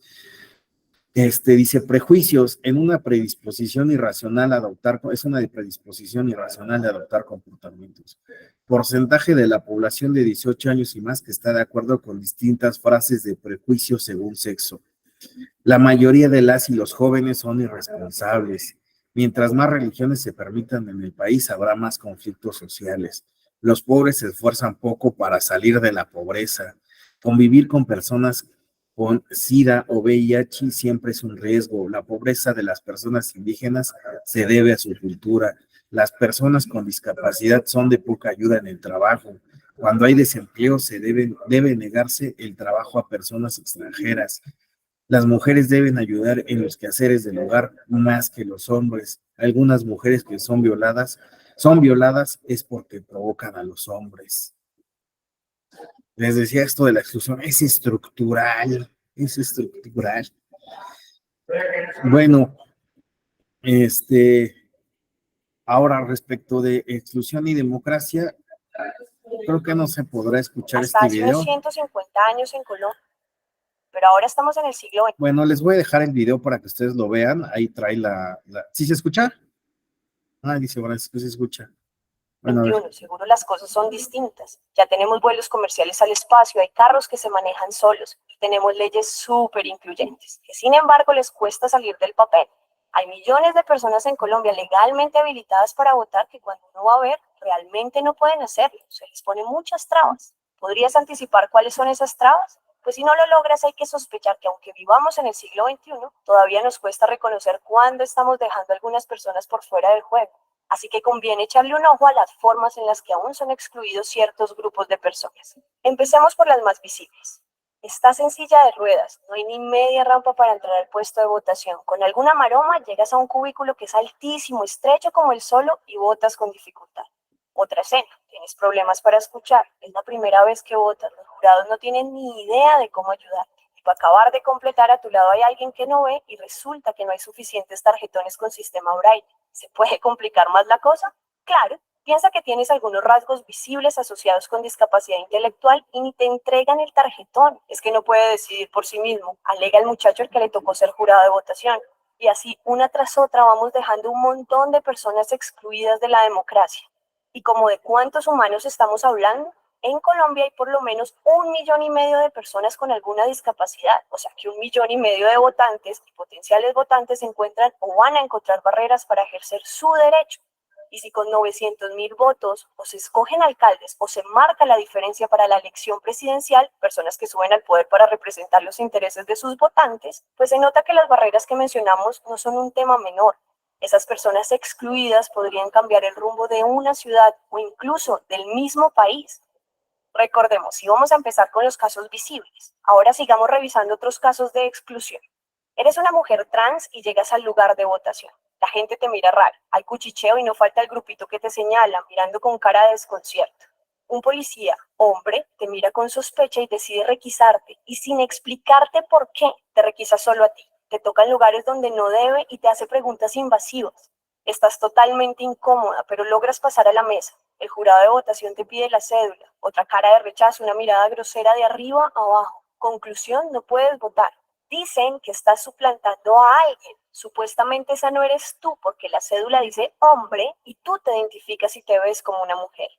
Dice prejuicios en una predisposición irracional a adoptar, es una predisposición irracional de adoptar comportamientos. Porcentaje de la población de 18 años y más que está de acuerdo con distintas frases de prejuicios según sexo. La mayoría de las y los jóvenes son irresponsables. Mientras más religiones se permitan en el país, habrá más conflictos sociales. Los pobres se esfuerzan poco para salir de la pobreza. Convivir con personas con SIDA o VIH siempre es un riesgo. La pobreza de las personas indígenas se debe a su cultura. Las personas con discapacidad son de poca ayuda en el trabajo. Cuando hay desempleo, debe negarse el trabajo a personas extranjeras. Las mujeres deben ayudar en los quehaceres del hogar más que los hombres. Algunas mujeres que son violadas es porque provocan a los hombres. Les decía esto de la exclusión, es estructural, es estructural. Bueno, ahora respecto de exclusión y democracia, creo que no se podrá escuchar hasta este hace video. unos 150 años en Colombia, pero ahora estamos en el siglo XX. Bueno, les voy a dejar el video para que ustedes lo vean. Ahí trae ¿Sí se escucha? Ah, dice, bueno, sí se escucha. Bueno, 21, seguro las cosas son distintas. Ya tenemos vuelos comerciales al espacio, hay carros que se manejan solos y tenemos leyes súper incluyentes, que sin embargo les cuesta salir del papel. Hay millones de personas en Colombia legalmente habilitadas para votar que cuando uno va a ver, realmente no pueden hacerlo. Se les ponen muchas trabas. ¿Podrías anticipar cuáles son esas trabas? Pues si no lo logras, hay que sospechar que aunque vivamos en el siglo XXI, todavía nos cuesta reconocer cuándo estamos dejando a algunas personas por fuera del juego. Así que conviene echarle un ojo a las formas en las que aún son excluidos ciertos grupos de personas. Empecemos por las más visibles. Estás en silla de ruedas, no hay ni media rampa para entrar al puesto de votación. Con alguna maroma llegas a un cubículo que es altísimo, estrecho como el solo y votas con dificultad. Otra escena, tienes problemas para escuchar, es la primera vez que votas, los jurados no tienen ni idea de cómo ayudarte. Y para acabar de completar, a tu lado hay alguien que no ve y resulta que no hay suficientes tarjetones con sistema Braille. ¿Se puede complicar más la cosa? Claro, piensa que tienes algunos rasgos visibles asociados con discapacidad intelectual y ni te entregan el tarjetón. Es que no puede decidir por sí mismo, alega el muchacho al que le tocó ser jurado de votación. Y así, una tras otra, vamos dejando un montón de personas excluidas de la democracia. ¿Y como de cuántos humanos estamos hablando? En Colombia hay por lo menos 1,5 millones de personas con alguna discapacidad, o sea que 1,5 millones de votantes y potenciales votantes encuentran o van a encontrar barreras para ejercer su derecho. Y si con 900,000 votos o se escogen alcaldes o se marca la diferencia para la elección presidencial, personas que suben al poder para representar los intereses de sus votantes, pues se nota que las barreras que mencionamos no son un tema menor. Esas personas excluidas podrían cambiar el rumbo de una ciudad o incluso del mismo país. Recordemos, si vamos a empezar con los casos visibles, ahora sigamos revisando otros casos de exclusión. Eres una mujer trans y llegas al lugar de votación. La gente te mira raro, hay cuchicheo y no falta el grupito que te señala, mirando con cara de desconcierto. Un policía, hombre, te mira con sospecha y decide requisarte, y sin explicarte por qué, te requisa solo a ti. Te toca en lugares donde no debe y te hace preguntas invasivas. Estás totalmente incómoda, pero logras pasar a la mesa. El jurado de votación te pide la cédula, otra cara de rechazo, una mirada grosera de arriba a abajo. Conclusión, no puedes votar. Dicen que estás suplantando a alguien. Supuestamente esa no eres tú, porque la cédula dice hombre y tú te identificas y te ves como una mujer.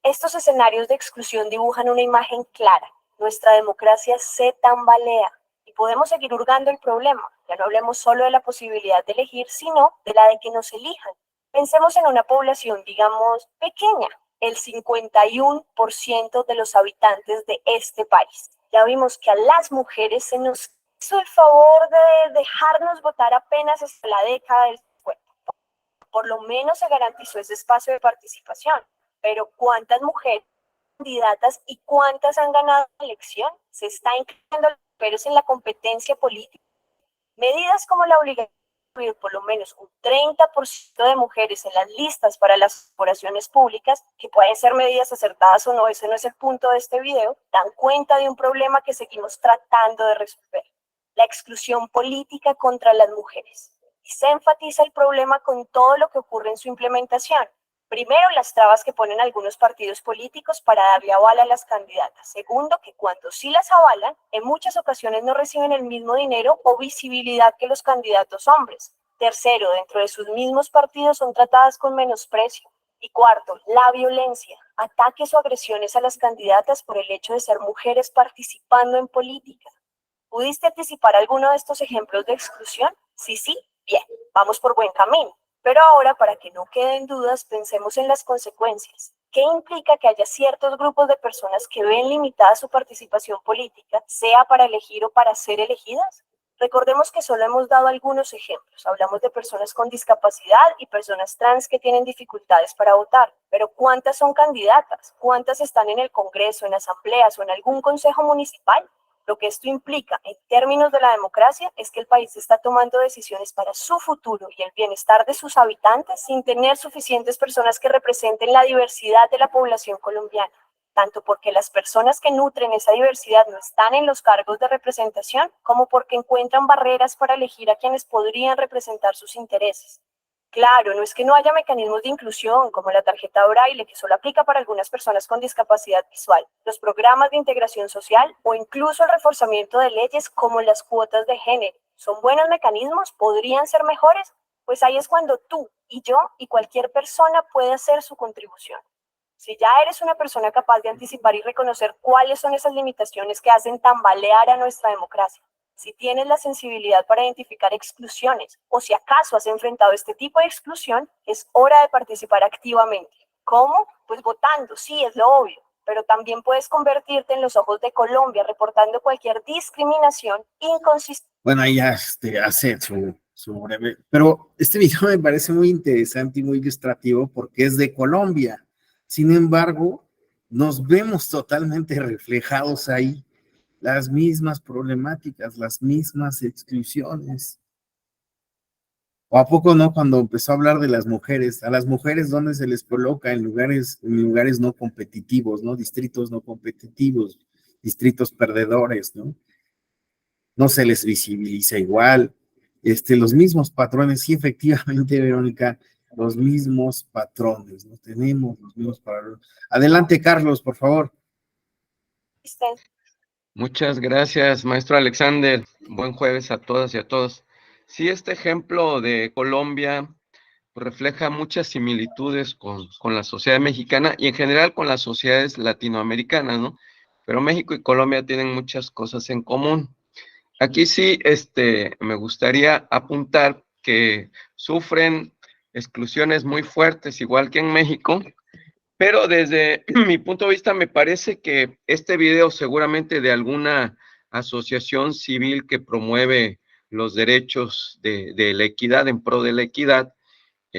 Estos escenarios de exclusión dibujan una imagen clara. Nuestra democracia se tambalea y podemos seguir hurgando el problema. Ya no hablemos solo de la posibilidad de elegir, sino de la de que nos elijan. Pensemos en una población, digamos, pequeña, el 51% de los habitantes de este país. Ya vimos que a las mujeres se nos hizo el favor de dejarnos votar apenas hasta la década del 50. Por lo menos se garantizó ese espacio de participación. Pero ¿cuántas mujeres candidatas y cuántas han ganado la elección? Se está incluyendo a las mujeres en la competencia política. Medidas como la obligación de incluir por lo menos un 30% de mujeres en las listas para las corporaciones públicas, que pueden ser medidas acertadas o no, ese no es el punto de este video, dan cuenta de un problema que seguimos tratando de resolver: la exclusión política contra las mujeres. Y se enfatiza el problema con todo lo que ocurre en su implementación. Primero, las trabas que ponen algunos partidos políticos para darle aval a las candidatas. Segundo, que cuando sí las avalan, en muchas ocasiones no reciben el mismo dinero o visibilidad que los candidatos hombres. Tercero, dentro de sus mismos partidos son tratadas con menosprecio. Y cuarto, la violencia, ataques o agresiones a las candidatas por el hecho de ser mujeres participando en política. ¿Pudiste anticipar alguno de estos ejemplos de exclusión? Sí, bien, vamos por buen camino. Pero ahora, para que no queden dudas, pensemos en las consecuencias. ¿Qué implica que haya ciertos grupos de personas que ven limitada su participación política, sea para elegir o para ser elegidas? Recordemos que solo hemos dado algunos ejemplos. Hablamos de personas con discapacidad y personas trans que tienen dificultades para votar. Pero ¿cuántas son candidatas? ¿Cuántas están en el Congreso, en asambleas o en algún consejo municipal? Lo que esto implica en términos de la democracia es que el país está tomando decisiones para su futuro y el bienestar de sus habitantes sin tener suficientes personas que representen la diversidad de la población colombiana, tanto porque las personas que nutren esa diversidad no están en los cargos de representación, como porque encuentran barreras para elegir a quienes podrían representar sus intereses. Claro, no es que no haya mecanismos de inclusión como la tarjeta Braille, que solo aplica para algunas personas con discapacidad visual, los programas de integración social o incluso el reforzamiento de leyes como las cuotas de género. ¿Son buenos mecanismos? ¿Podrían ser mejores? Pues ahí es cuando tú y yo y cualquier persona puede hacer su contribución. Si ya eres una persona capaz de anticipar y reconocer cuáles son esas limitaciones que hacen tambalear a nuestra democracia, si tienes la sensibilidad para identificar exclusiones o si acaso has enfrentado este tipo de exclusión, es hora de participar activamente. ¿Cómo? Pues votando, sí, es lo obvio, pero también puedes convertirte en los ojos de Colombia reportando cualquier discriminación inconsistente. Bueno, ahí ya hace su breve, pero este video me parece muy interesante y muy ilustrativo porque es de Colombia. Sin embargo, nos vemos totalmente reflejados ahí. Las mismas problemáticas, las mismas exclusiones. ¿O a poco no? Cuando empezó a hablar de las mujeres, a las mujeres ¿dónde se les coloca? En lugares no competitivos, ¿no? Distritos no competitivos, distritos perdedores, ¿no? No se les visibiliza igual. Los mismos patrones, sí, efectivamente, Verónica, los mismos patrones, ¿no? Tenemos los mismos patrones. Adelante, Carlos, por favor. Muchas gracias, maestro Alexander. Buen jueves a todas y a todos. Sí, este ejemplo de Colombia refleja muchas similitudes con la sociedad mexicana y en general con las sociedades latinoamericanas, ¿no? Pero México y Colombia tienen muchas cosas en común. Aquí sí, me gustaría apuntar que sufren exclusiones muy fuertes, igual que en México. Pero desde mi punto de vista me parece que este video seguramente de alguna asociación civil que promueve los derechos de la equidad, en pro de la equidad,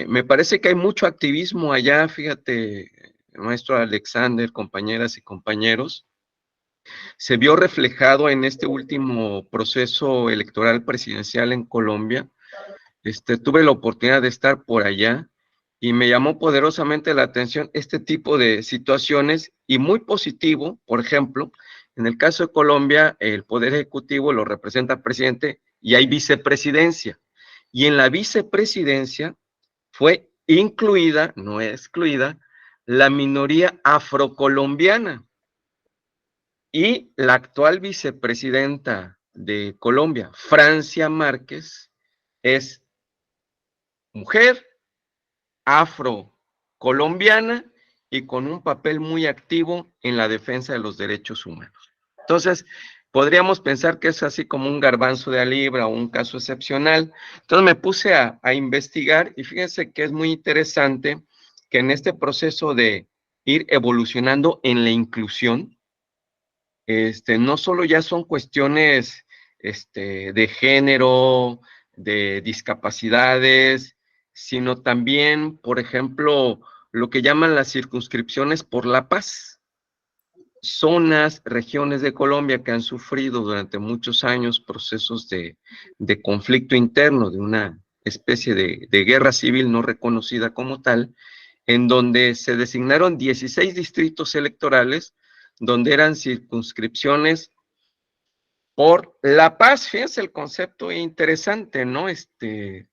me parece que hay mucho activismo allá, fíjate, maestro Alexander, compañeras y compañeros, se vio reflejado en este último proceso electoral presidencial en Colombia. Tuve la oportunidad de estar por allá y me llamó poderosamente la atención este tipo de situaciones y muy positivo, por ejemplo, en el caso de Colombia, el Poder Ejecutivo lo representa el presidente y hay vicepresidencia. Y en la vicepresidencia fue incluida, no excluida, la minoría afrocolombiana. Y la actual vicepresidenta de Colombia, Francia Márquez, es mujer, afrocolombiana y con un papel muy activo en la defensa de los derechos humanos. Entonces, podríamos pensar que es así como un garbanzo de a libra o un caso excepcional. Entonces me puse a investigar y fíjense que es muy interesante que en este proceso de ir evolucionando en la inclusión, no solo ya son cuestiones de género, de discapacidades, sino también, por ejemplo, lo que llaman las circunscripciones por la paz. Zonas, regiones de Colombia que han sufrido durante muchos años procesos de conflicto interno, de una especie de guerra civil no reconocida como tal, en donde se designaron 16 distritos electorales, donde eran circunscripciones por la paz. Fíjense el concepto interesante, ¿no?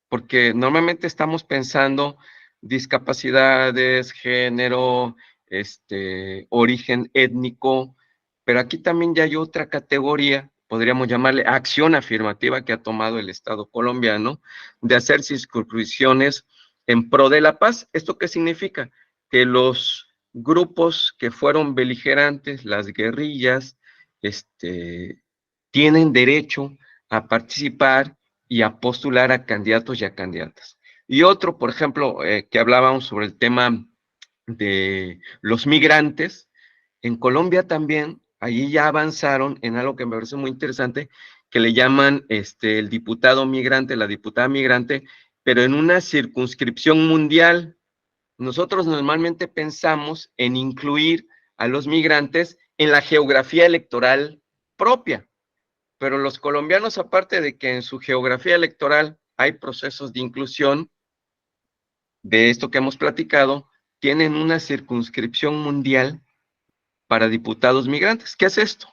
Porque normalmente estamos pensando discapacidades, género, origen étnico, pero aquí también ya hay otra categoría, podríamos llamarle acción afirmativa que ha tomado el Estado colombiano, de hacer circunscripciones en pro de la paz. ¿Esto qué significa? Que los grupos que fueron beligerantes, las guerrillas, tienen derecho a participar y a postular a candidatos y a candidatas. Y otro, por ejemplo, que hablábamos sobre el tema de los migrantes, en Colombia también, allí ya avanzaron en algo que me parece muy interesante, que le llaman el diputado migrante, la diputada migrante, pero en una circunscripción mundial. Nosotros normalmente pensamos en incluir a los migrantes en la geografía electoral propia, pero los colombianos, aparte de que en su geografía electoral hay procesos de inclusión, de esto que hemos platicado, tienen una circunscripción mundial para diputados migrantes. ¿Qué es esto?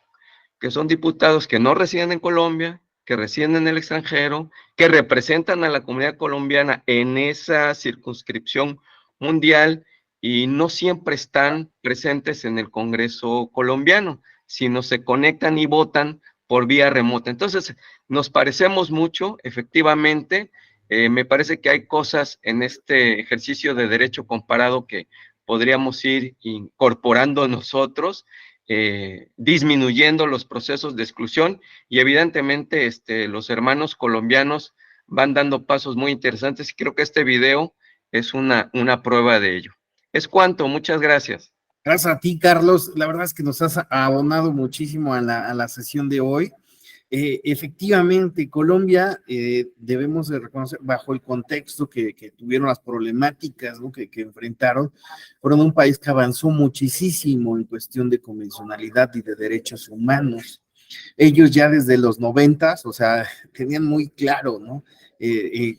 Que son diputados que no residen en Colombia, que residen en el extranjero, que representan a la comunidad colombiana en esa circunscripción mundial y no siempre están presentes en el Congreso colombiano, sino se conectan y votan por vía remota. Entonces, nos parecemos mucho, efectivamente. Me parece que hay cosas en este ejercicio de derecho comparado que podríamos ir incorporando nosotros, disminuyendo los procesos de exclusión, y evidentemente los hermanos colombianos van dando pasos muy interesantes, y creo que este video es una prueba de ello. Es cuanto, muchas gracias. Gracias a ti, Carlos. La verdad es que nos has abonado muchísimo a la sesión de hoy. Efectivamente, Colombia, debemos de reconocer, bajo el contexto que tuvieron las problemáticas, ¿no?, que enfrentaron, fueron un país que avanzó muchísimo en cuestión de convencionalidad y de derechos humanos. Ellos ya desde los 90, o sea, tenían muy claro, ¿no?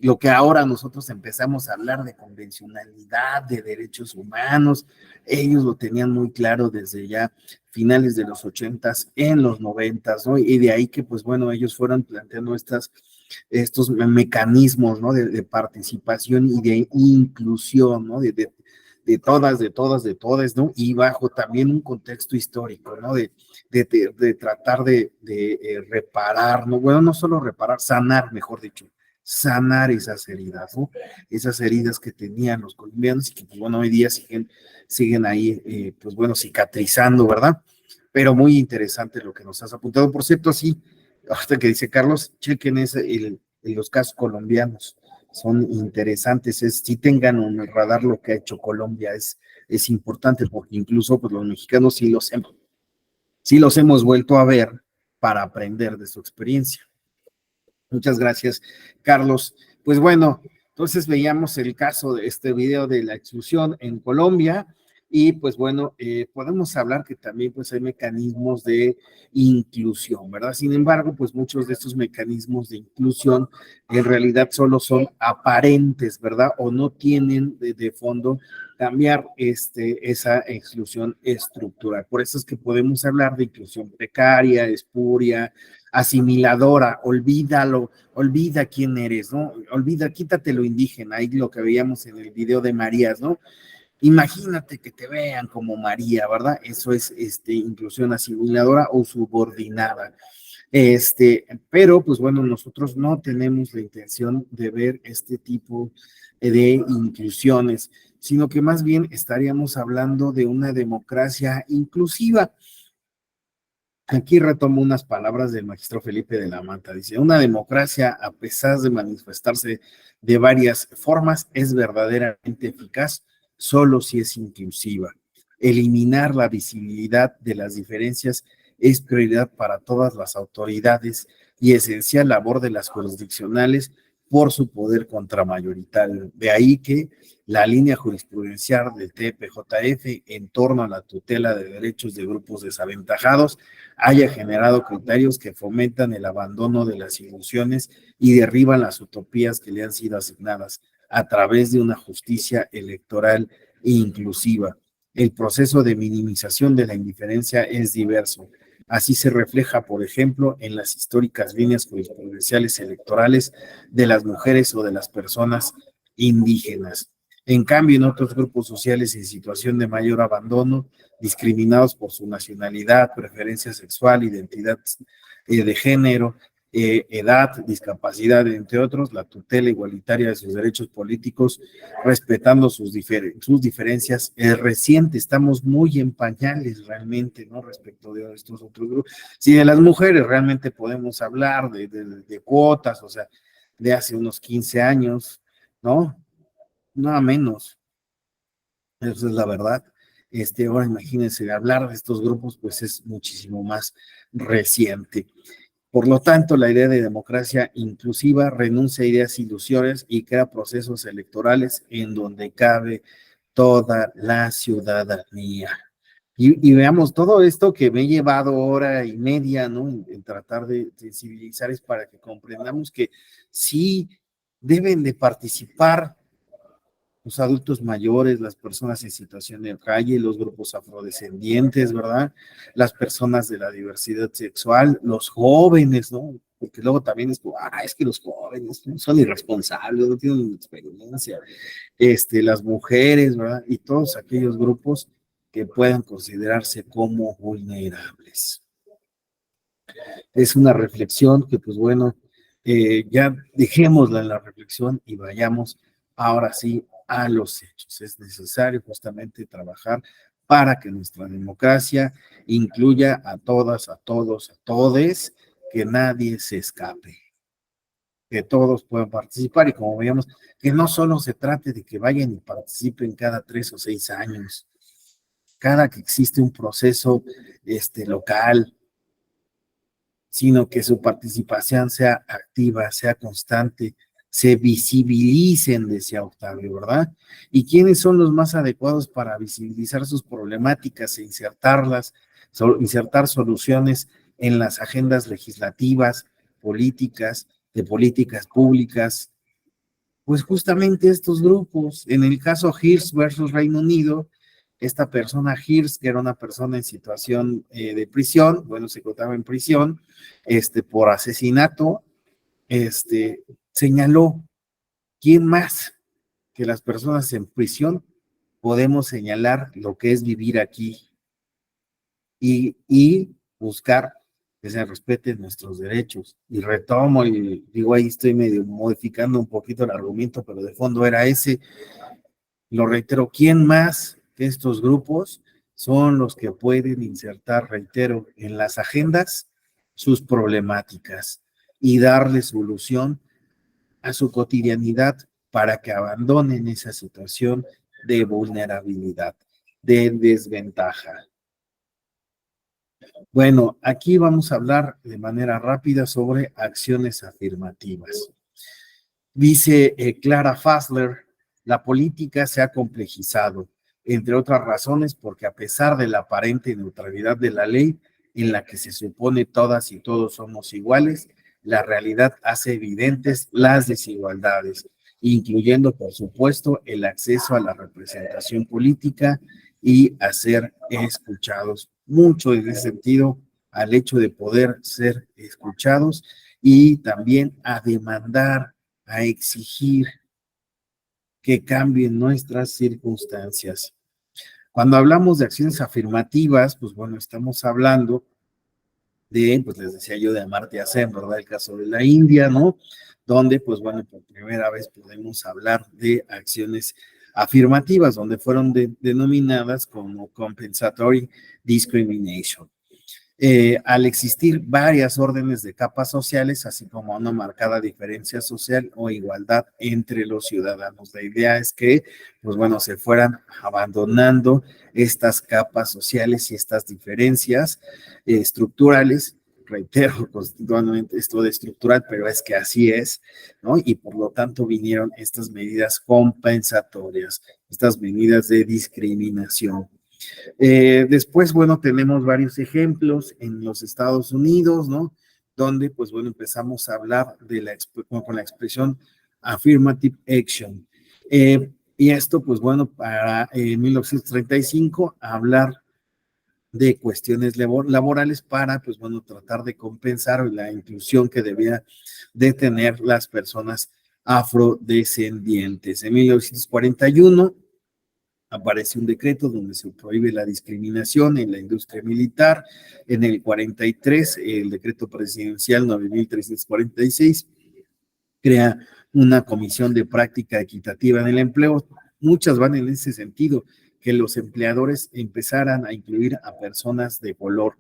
Lo que ahora nosotros empezamos a hablar de convencionalidad, de derechos humanos, ellos lo tenían muy claro desde ya finales de los 80, en los 90, ¿no? Y de ahí que, pues bueno, ellos fueron planteando estos mecanismos, ¿no?, de participación y de inclusión, ¿no?, de todas, ¿no? Y bajo también un contexto histórico, ¿no? De tratar de reparar, ¿no? Bueno, no solo reparar, sanar, mejor dicho, sanar esas heridas, ¿no? Esas heridas que tenían los colombianos y que, pues bueno, hoy día siguen ahí, pues bueno, cicatrizando, ¿verdad? Pero muy interesante lo que nos has apuntado. Por cierto, sí, ahorita que dice Carlos, chequen los casos colombianos, son interesantes, sí tengan en el radar lo que ha hecho Colombia, es importante porque incluso pues los mexicanos sí los hemos vuelto a ver para aprender de su experiencia. Muchas gracias, Carlos. Pues bueno, entonces veíamos el caso de este video de la exclusión en Colombia y pues bueno, podemos hablar que también pues hay mecanismos de inclusión, ¿verdad? Sin embargo, pues muchos de estos mecanismos de inclusión en realidad solo son aparentes, ¿verdad? O no tienen de fondo cambiar esa exclusión estructural. Por eso es que podemos hablar de inclusión precaria, espuria, asimiladora. Olvídalo, olvida quién eres, ¿no? Olvida, quítate lo indígena, ahí lo que veíamos en el video de Marías, ¿no? Imagínate que te vean como María, ¿verdad? Eso es inclusión asimiladora o subordinada. Pero pues bueno, nosotros no tenemos la intención de ver este tipo de inclusiones, sino que más bien estaríamos hablando de una democracia inclusiva. Aquí retomo unas palabras del magistro Felipe de la Manta. Dice, una democracia, a pesar de manifestarse de varias formas, es verdaderamente eficaz solo si es inclusiva. Eliminar la visibilidad de las diferencias es prioridad para todas las autoridades y esencial labor de las jurisdiccionales por su poder contramayoritario. De ahí que la línea jurisprudencial del TPJF en torno a la tutela de derechos de grupos desaventajados haya generado criterios que fomentan el abandono de las ilusiones y derriban las utopías que le han sido asignadas a través de una justicia electoral inclusiva. El proceso de minimización de la indiferencia es diverso. Así se refleja, por ejemplo, en las históricas líneas jurisprudenciales electorales de las mujeres o de las personas indígenas. En cambio, en otros grupos sociales en situación de mayor abandono, discriminados por su nacionalidad, preferencia sexual, identidad de género, edad, discapacidad, entre otros, la tutela igualitaria de sus derechos políticos, respetando sus diferencias, es reciente. Estamos muy en pañales realmente, ¿no? Respecto de estos otros grupos. Si de las mujeres realmente podemos hablar de cuotas, o sea, de hace unos 15 años, ¿no? Nada menos. Esa es la verdad. Ahora imagínense, hablar de estos grupos, pues es muchísimo más reciente. Por lo tanto, la idea de democracia inclusiva renuncia a ideas ilusiones y crea procesos electorales en donde cabe toda la ciudadanía. Y veamos, todo esto que me he llevado hora y media, ¿no? En tratar de sensibilizar es para que comprendamos que sí deben de participar los adultos mayores, las personas en situación de calle, los grupos afrodescendientes, ¿verdad? Las personas de la diversidad sexual, los jóvenes, ¿no? Porque luego también es como, es que los jóvenes ¿no? son irresponsables, no tienen experiencia, las mujeres, ¿verdad? Y todos aquellos grupos que puedan considerarse como vulnerables. Es una reflexión que, pues bueno, ya dejémosla en la reflexión y vayamos ahora sí a los hechos. Es necesario justamente trabajar para que nuestra democracia incluya a todas, a todos, a todes, que nadie se escape, que todos puedan participar y como veíamos, que no solo se trate de que vayan y participen cada 3 o 6 años, cada que existe un proceso local, sino que su participación sea activa, sea constante, se visibilicen, decía Octavio, ¿verdad? ¿Y quiénes son los más adecuados para visibilizar sus problemáticas e insertarlas, insertar soluciones en las agendas legislativas, políticas, de políticas públicas? Pues justamente estos grupos, en el caso Hirsch versus Reino Unido, esta persona Hirsch, que era una persona en situación de prisión, bueno, se encontraba en prisión, por asesinato, señaló, ¿quién más que las personas en prisión podemos señalar lo que es vivir aquí y buscar que se respeten nuestros derechos? Y retomo, y digo, ahí estoy medio modificando un poquito el argumento, pero de fondo era ese, lo reitero, ¿quién más que estos grupos son los que pueden insertar, reitero, en las agendas sus problemáticas y darle solución a su cotidianidad para que abandonen esa situación de vulnerabilidad, de desventaja? Bueno, aquí vamos a hablar de manera rápida sobre acciones afirmativas. Dice Clara Fassler, la política se ha complejizado, entre otras razones porque a pesar de la aparente neutralidad de la ley, en la que se supone todas y todos somos iguales, la realidad hace evidentes las desigualdades, incluyendo, por supuesto, el acceso a la representación política y a ser escuchados. Mucho en ese sentido al hecho de poder ser escuchados y también a demandar, a exigir que cambien nuestras circunstancias. Cuando hablamos de acciones afirmativas, pues bueno, estamos hablando de, pues les decía yo, de Amartya Sen, ¿verdad? El caso de la India, ¿no? Donde, pues bueno, por primera vez podemos hablar de acciones afirmativas, donde fueron denominadas como compensatory discrimination. Al existir varias órdenes de capas sociales, así como una marcada diferencia social o igualdad entre los ciudadanos. La idea es que, pues bueno, se fueran abandonando estas capas sociales y estas diferencias estructurales. Reitero constitucionalmente esto de estructural, pero es que así es, ¿no? Y por lo tanto vinieron estas medidas compensatorias, estas medidas de discriminación. Después, bueno, tenemos varios ejemplos en los Estados Unidos, ¿no? Donde, pues bueno, empezamos a hablar de con la expresión affirmative action. Y esto, pues bueno, para 1935, hablar de cuestiones laborales para, pues bueno, tratar de compensar la inclusión que debía de tener las personas afrodescendientes. En 1941 aparece un decreto donde se prohíbe la discriminación en la industria militar. En el 43, el decreto presidencial 9346 crea una comisión de práctica equitativa en el empleo. Muchas van en ese sentido, que los empleadores empezaran a incluir a personas de color.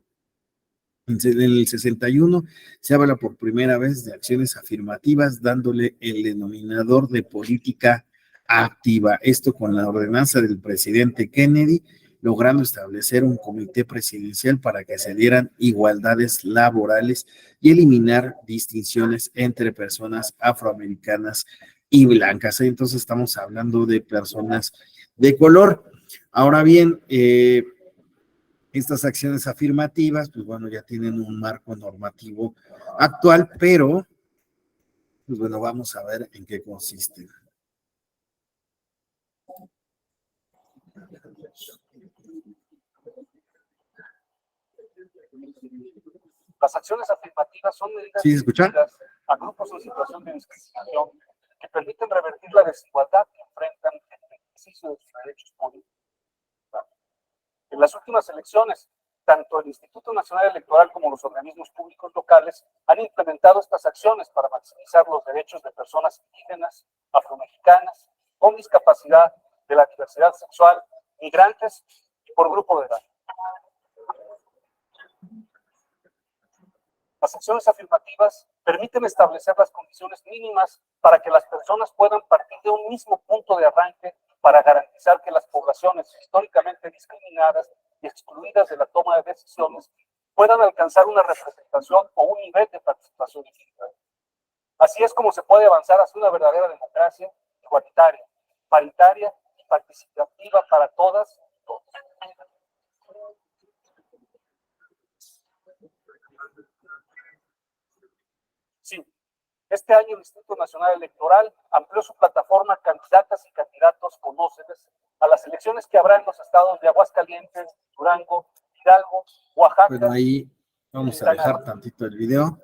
En el 61 se habla por primera vez de acciones afirmativas, dándole el denominador de política activa. Esto con la ordenanza del presidente Kennedy, logrando establecer un comité presidencial para que se dieran igualdades laborales y eliminar distinciones entre personas afroamericanas y blancas. Entonces estamos hablando de personas de color. Ahora bien, Estas acciones afirmativas, pues bueno, ya tienen un marco normativo actual, pero, pues bueno, vamos a ver en qué consisten. Las acciones afirmativas son medidas ¿Sí se escucha? dirigidas a grupos en situación de discriminación que permiten revertir la desigualdad que enfrentan en el ejercicio de sus derechos políticos. En las últimas elecciones, tanto el Instituto Nacional Electoral como los organismos públicos locales han implementado estas acciones para maximizar los derechos de personas indígenas, afromexicanas, con discapacidad, de la diversidad sexual, migrantes y por grupo de edad. Las acciones afirmativas permiten establecer las condiciones mínimas para que las personas puedan partir de un mismo punto de arranque para garantizar que las poblaciones históricamente discriminadas y excluidas de la toma de decisiones puedan alcanzar una representación o un nivel de participación equilibrada. Así es como se puede avanzar hacia una verdadera democracia igualitaria, paritaria y participativa para todas y todos. Sí, este año el Instituto Nacional Electoral amplió su plataforma Candidatas y Candidatos Conóceles a las elecciones que habrá en los estados de Aguascalientes, Durango, Hidalgo, Oaxaca. Bueno, ahí vamos a dejar tantito el video.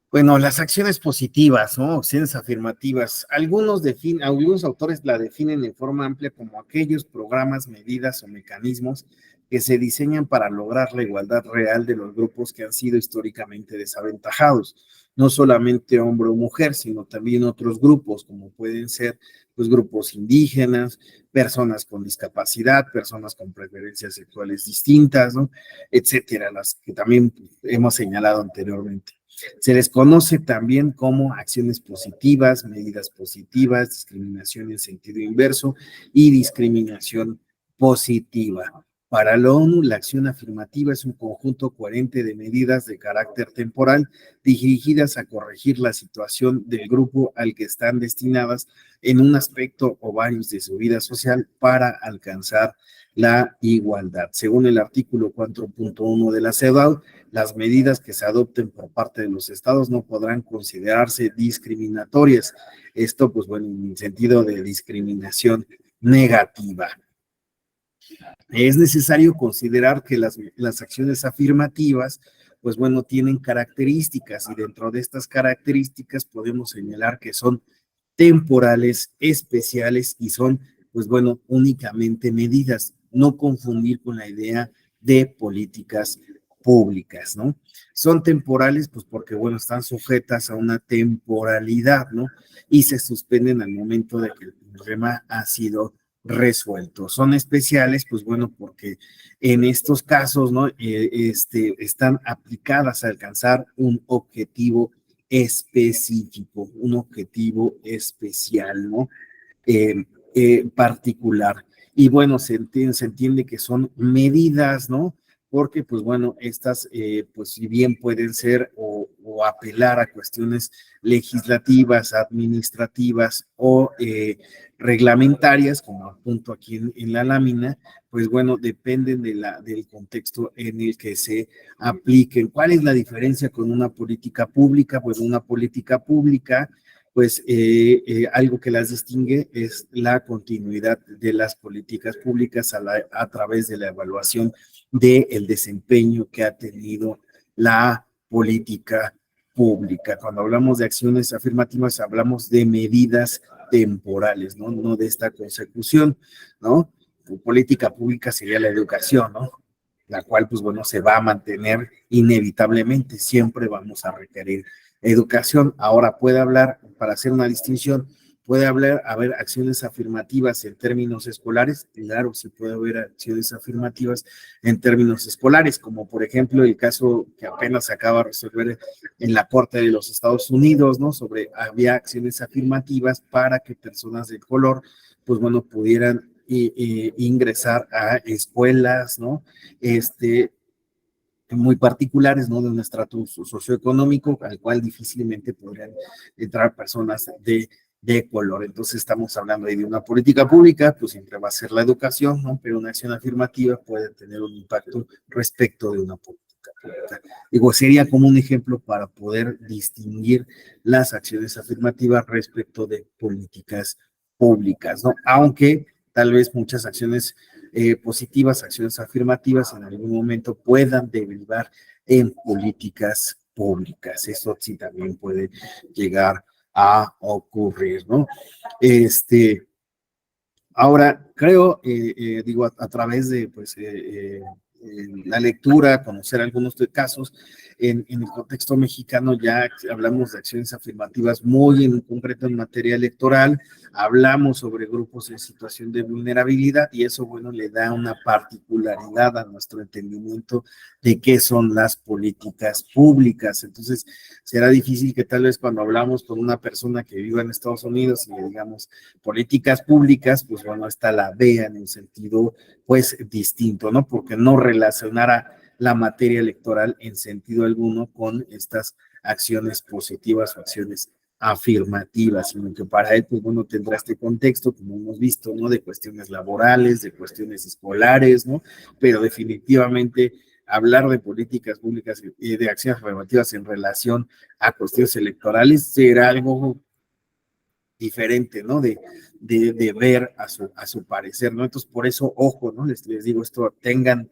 Bueno, las acciones positivas, ¿no? Acciones afirmativas. Algunos autores la definen en forma amplia como aquellos programas, medidas o mecanismos que se diseñan para lograr la igualdad real de los grupos que han sido históricamente desaventajados. No solamente hombre o mujer, sino también otros grupos, como pueden ser, pues, grupos indígenas, personas con discapacidad, personas con preferencias sexuales distintas, ¿no? Etcétera, las que también hemos señalado anteriormente. Se les conoce también como acciones positivas, medidas positivas, discriminación en sentido inverso y discriminación positiva. Para la ONU, la acción afirmativa es un conjunto coherente de medidas de carácter temporal dirigidas a corregir la situación del grupo al que están destinadas en un aspecto o varios de su vida social para alcanzar la igualdad. Según el artículo 4.1 de la CEDAW, las medidas que se adopten por parte de los estados no podrán considerarse discriminatorias. Esto, pues bueno, en sentido de discriminación negativa. Es necesario considerar que las acciones afirmativas, pues bueno, tienen características y dentro de estas características podemos señalar que son temporales, especiales y son, pues bueno, únicamente medidas. No confundir con la idea de políticas públicas, ¿no? Son temporales, pues porque, bueno, están sujetas a una temporalidad, ¿no? Y se suspenden al momento de que el problema ha sido resuelto. Son especiales, pues bueno, porque en estos casos, ¿no? Están aplicadas a alcanzar un objetivo específico, un objetivo especial, ¿no? Particular. Y bueno, se entiende que son medidas, ¿no? Porque, pues bueno, estas, pues si bien pueden ser o apelar a cuestiones legislativas, administrativas o reglamentarias, como apunto aquí en la lámina, pues bueno, dependen del contexto en el que se apliquen. ¿Cuál es la diferencia con una política pública? Pues una política pública, pues algo que las distingue es la continuidad de las políticas públicas a través de la evaluación del desempeño que ha tenido la política pública. Cuando hablamos de acciones afirmativas, hablamos de medidas temporales, ¿no? No de esta consecución, ¿no? Política pública sería la educación, ¿no? La cual, pues bueno, se va a mantener inevitablemente, siempre vamos a requerir educación. Ahora puede hablar, para hacer una distinción, puede haber acciones afirmativas en términos escolares, claro, sí puede haber acciones afirmativas en términos escolares, como por ejemplo el caso que apenas se acaba de resolver en la Corte de los Estados Unidos, ¿no? Había acciones afirmativas para que personas de color, pues bueno, pudieran ingresar a escuelas, ¿no? Muy particulares, ¿no? De un estrato socioeconómico al cual difícilmente podrían entrar personas de de color. Entonces estamos hablando ahí de una política pública, pues siempre va a ser la educación, ¿no? Pero una acción afirmativa puede tener un impacto respecto de una política pública. Digo, sería como un ejemplo para poder distinguir las acciones afirmativas respecto de políticas públicas, ¿no? Aunque tal vez muchas acciones positivas, acciones afirmativas en algún momento puedan derivar en políticas públicas. Eso sí también puede llegar a ocurrir, ¿no? Ahora, creo, digo, a través de, pues, la lectura, conocer algunos de casos, en el contexto mexicano ya hablamos de acciones afirmativas muy en concreto en materia electoral, hablamos sobre grupos en situación de vulnerabilidad y eso, bueno, le da una particularidad a nuestro entendimiento de qué son las políticas públicas. Entonces, será difícil que tal vez cuando hablamos con una persona que viva en Estados Unidos y le digamos políticas públicas, pues bueno, esta la vea en un sentido pues distinto, ¿no? Porque no relacionara la materia electoral en sentido alguno con estas acciones positivas o acciones afirmativas, sino que para él, pues bueno, tendrá este contexto, como hemos visto, ¿no? De cuestiones laborales, de cuestiones escolares, ¿no? Pero definitivamente hablar de políticas públicas y de acciones afirmativas en relación a cuestiones electorales será algo diferente, ¿no? De ver a su parecer, ¿no? Entonces, por eso, ojo, ¿no? Les digo esto,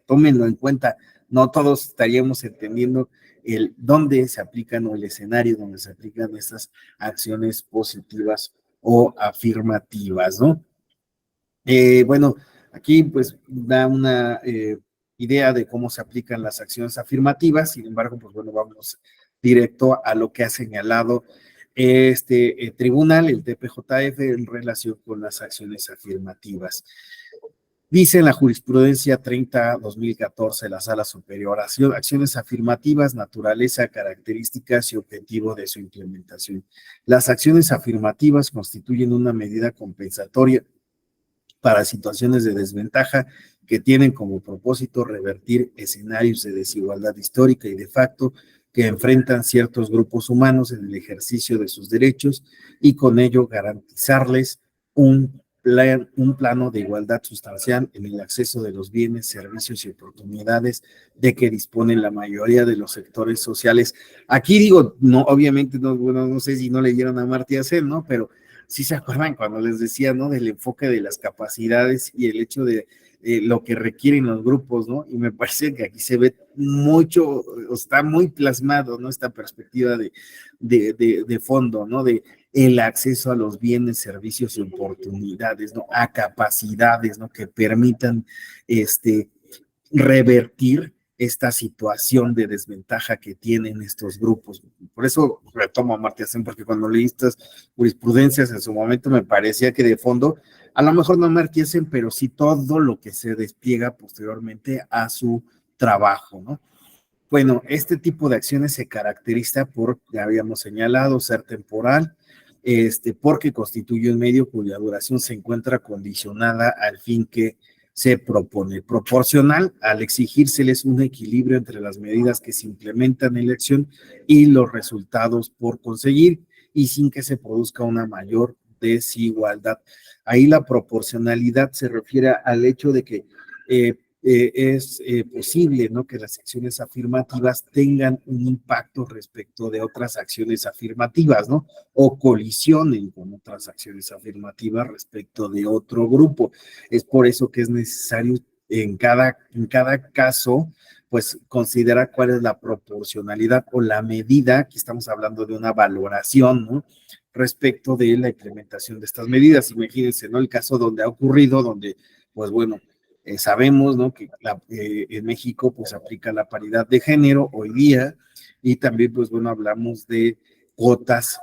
tómenlo en cuenta, no todos estaríamos entendiendo el dónde se aplican o el escenario donde se aplican estas acciones positivas o afirmativas, ¿no? Bueno, aquí pues da una idea de cómo se aplican las acciones afirmativas, sin embargo, pues bueno, vamos directo a lo que ha señalado este tribunal, el TPJF, en relación con las acciones afirmativas. Dice en la jurisprudencia 30-2014 de la Sala Superior, acciones afirmativas, naturaleza, características y objetivo de su implementación. Las acciones afirmativas constituyen una medida compensatoria para situaciones de desventaja que tienen como propósito revertir escenarios de desigualdad histórica y de facto que enfrentan ciertos grupos humanos en el ejercicio de sus derechos y con ello garantizarles un plano de igualdad sustancial en el acceso de los bienes, servicios y oportunidades de que disponen la mayoría de los sectores sociales. Aquí digo, no, obviamente, no, bueno, no sé si no leyeron a Amartya Sen, ¿no? Pero sí se acuerdan cuando les decía, ¿no? Del enfoque de las capacidades y el hecho de lo que requieren los grupos, ¿no? Y me parece que aquí se ve mucho, está muy plasmado, ¿no? Esta perspectiva de fondo, ¿no? De el acceso a los bienes, servicios y oportunidades, ¿no? A capacidades, ¿no? Que permitan, revertir esta situación de desventaja que tienen estos grupos. Por eso retomo a Amartya Sen, porque cuando leí estas jurisprudencias en su momento me parecía que de fondo, a lo mejor no Amartya Sen, pero sí todo lo que se despliega posteriormente a su trabajo, ¿no? Bueno, este tipo de acciones se caracteriza por, ya habíamos señalado, ser temporal, porque constituye un medio cuya duración se encuentra condicionada al fin que se propone, proporcional al exigírseles un equilibrio entre las medidas que se implementan en la acción y los resultados por conseguir y sin que se produzca una mayor desigualdad. Ahí la proporcionalidad se refiere al hecho de que es posible, ¿no? Que las acciones afirmativas tengan un impacto respecto de otras acciones afirmativas, ¿no? O colisionen con otras acciones afirmativas respecto de otro grupo. Es por eso que es necesario en cada caso, pues considerar cuál es la proporcionalidad o la medida, aquí estamos hablando de una valoración, ¿no? Respecto de la implementación de estas medidas. Imagínense, ¿no? El caso donde ha ocurrido, donde, pues bueno, sabemos, ¿no? Que en México pues aplica la paridad de género hoy día y también pues bueno hablamos de cuotas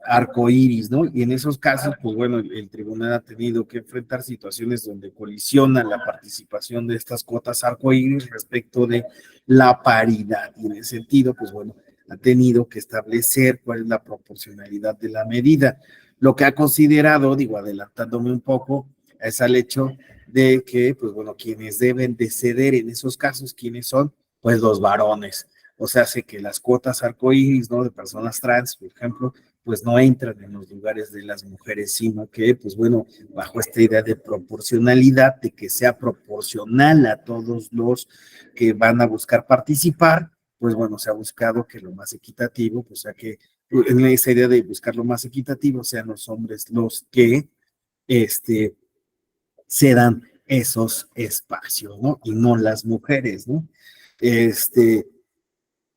arcoíris, ¿no? Y en esos casos pues bueno el tribunal ha tenido que enfrentar situaciones donde colisiona la participación de estas cuotas arcoíris respecto de la paridad y en ese sentido pues bueno ha tenido que establecer cuál es la proporcionalidad de la medida. Lo que ha considerado, digo adelantándome un poco, es al hecho de que, pues bueno, quienes deben de ceder en esos casos, ¿quiénes son? Pues los varones, o sea, hace que las cuotas arcoíris, ¿no? De personas trans, por ejemplo, pues no entran en los lugares de las mujeres, sino que, pues bueno, bajo esta idea de proporcionalidad, de que sea proporcional a todos los que van a buscar participar, pues bueno, se ha buscado que lo más equitativo, pues sea que en esa idea de buscar lo más equitativo sean los hombres los que se dan esos espacios, ¿no? Y no las mujeres, ¿no?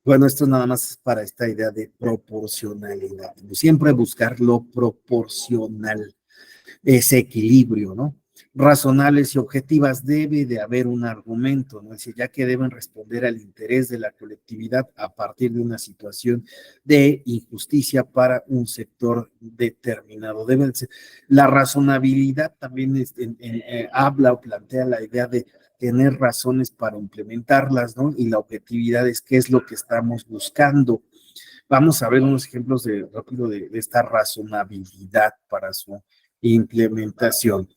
Bueno, esto nada más es para esta idea de proporcionalidad. Siempre buscar lo proporcional, ese equilibrio, ¿no? Razonables y objetivas, debe de haber un argumento, ¿no? Es decir, ya que deben responder al interés de la colectividad a partir de una situación de injusticia para un sector determinado. La razonabilidad también habla o plantea la idea de tener razones para implementarlas, ¿no? Y la objetividad es qué es lo que estamos buscando. Vamos a ver unos ejemplos rápido de esta razonabilidad para su implementación.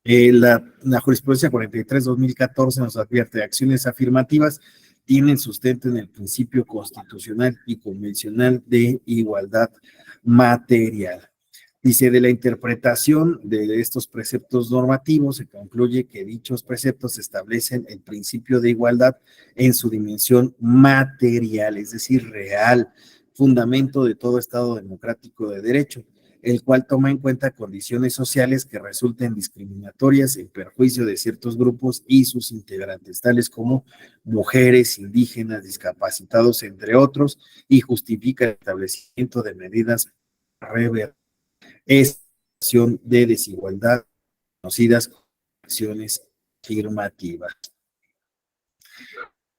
La jurisprudencia 43-2014 nos advierte: acciones afirmativas tienen sustento en el principio constitucional y convencional de igualdad material. Dice, de la interpretación de estos preceptos normativos se concluye que dichos preceptos establecen el principio de igualdad en su dimensión material, es decir, real, fundamento de todo Estado democrático de derecho, el cual toma en cuenta condiciones sociales que resulten discriminatorias en perjuicio de ciertos grupos y sus integrantes, tales como mujeres, indígenas, discapacitados, entre otros, y justifica el establecimiento de medidas revertibles es acción de desigualdad conocidas como acciones afirmativas.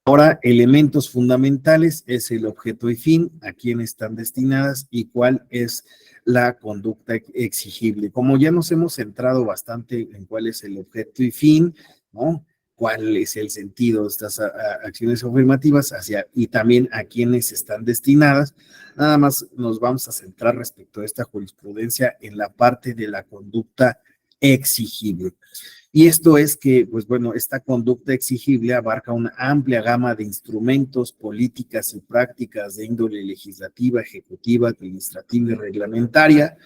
Ahora, elementos fundamentales es el objeto y fin, a quién están destinadas y cuál es la conducta exigible. Como ya nos hemos centrado bastante en cuál es el objeto y fin, ¿no? Cuál es el sentido de estas acciones afirmativas y también a quiénes están destinadas. Nada más nos vamos a centrar respecto a esta jurisprudencia en la parte de la conducta exigible. Y esto es que, pues bueno, esta conducta exigible abarca una amplia gama de instrumentos, políticas y prácticas de índole legislativa, ejecutiva, administrativa y reglamentaria.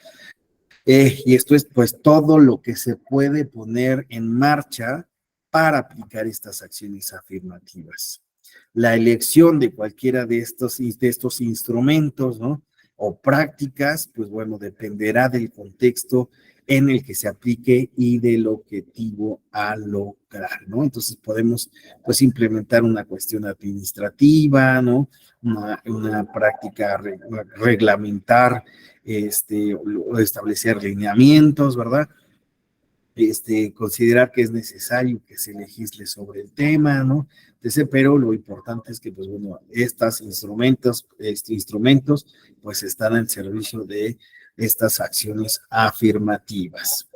Y esto es pues todo lo que se puede poner en marcha para aplicar estas acciones afirmativas. La elección de cualquiera de estos instrumentos, ¿no? O prácticas, pues bueno, dependerá del contexto en el que se aplique y del objetivo a lograr, ¿no? Entonces podemos, pues, implementar una cuestión administrativa, ¿no? Una práctica reglamentar, establecer lineamientos, ¿verdad? Considerar que es necesario que se legisle sobre el tema, ¿no? Pero lo importante es que, pues bueno, estos instrumentos, pues están al servicio de estas acciones afirmativas.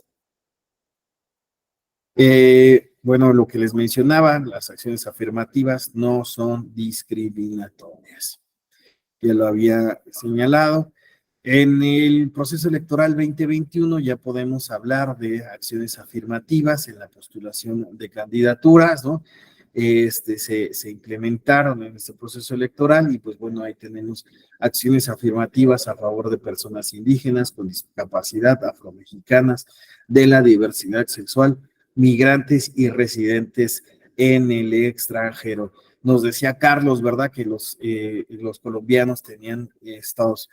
Bueno, lo que les mencionaba, las acciones afirmativas no son discriminatorias. Ya lo había señalado. En el proceso electoral 2021 ya podemos hablar de acciones afirmativas en la postulación de candidaturas, ¿no? Se implementaron en este proceso electoral y pues bueno, ahí tenemos acciones afirmativas a favor de personas indígenas con discapacidad, afromexicanas, de la diversidad sexual, migrantes y residentes en el extranjero. Nos decía Carlos, ¿verdad?, que los colombianos tenían estos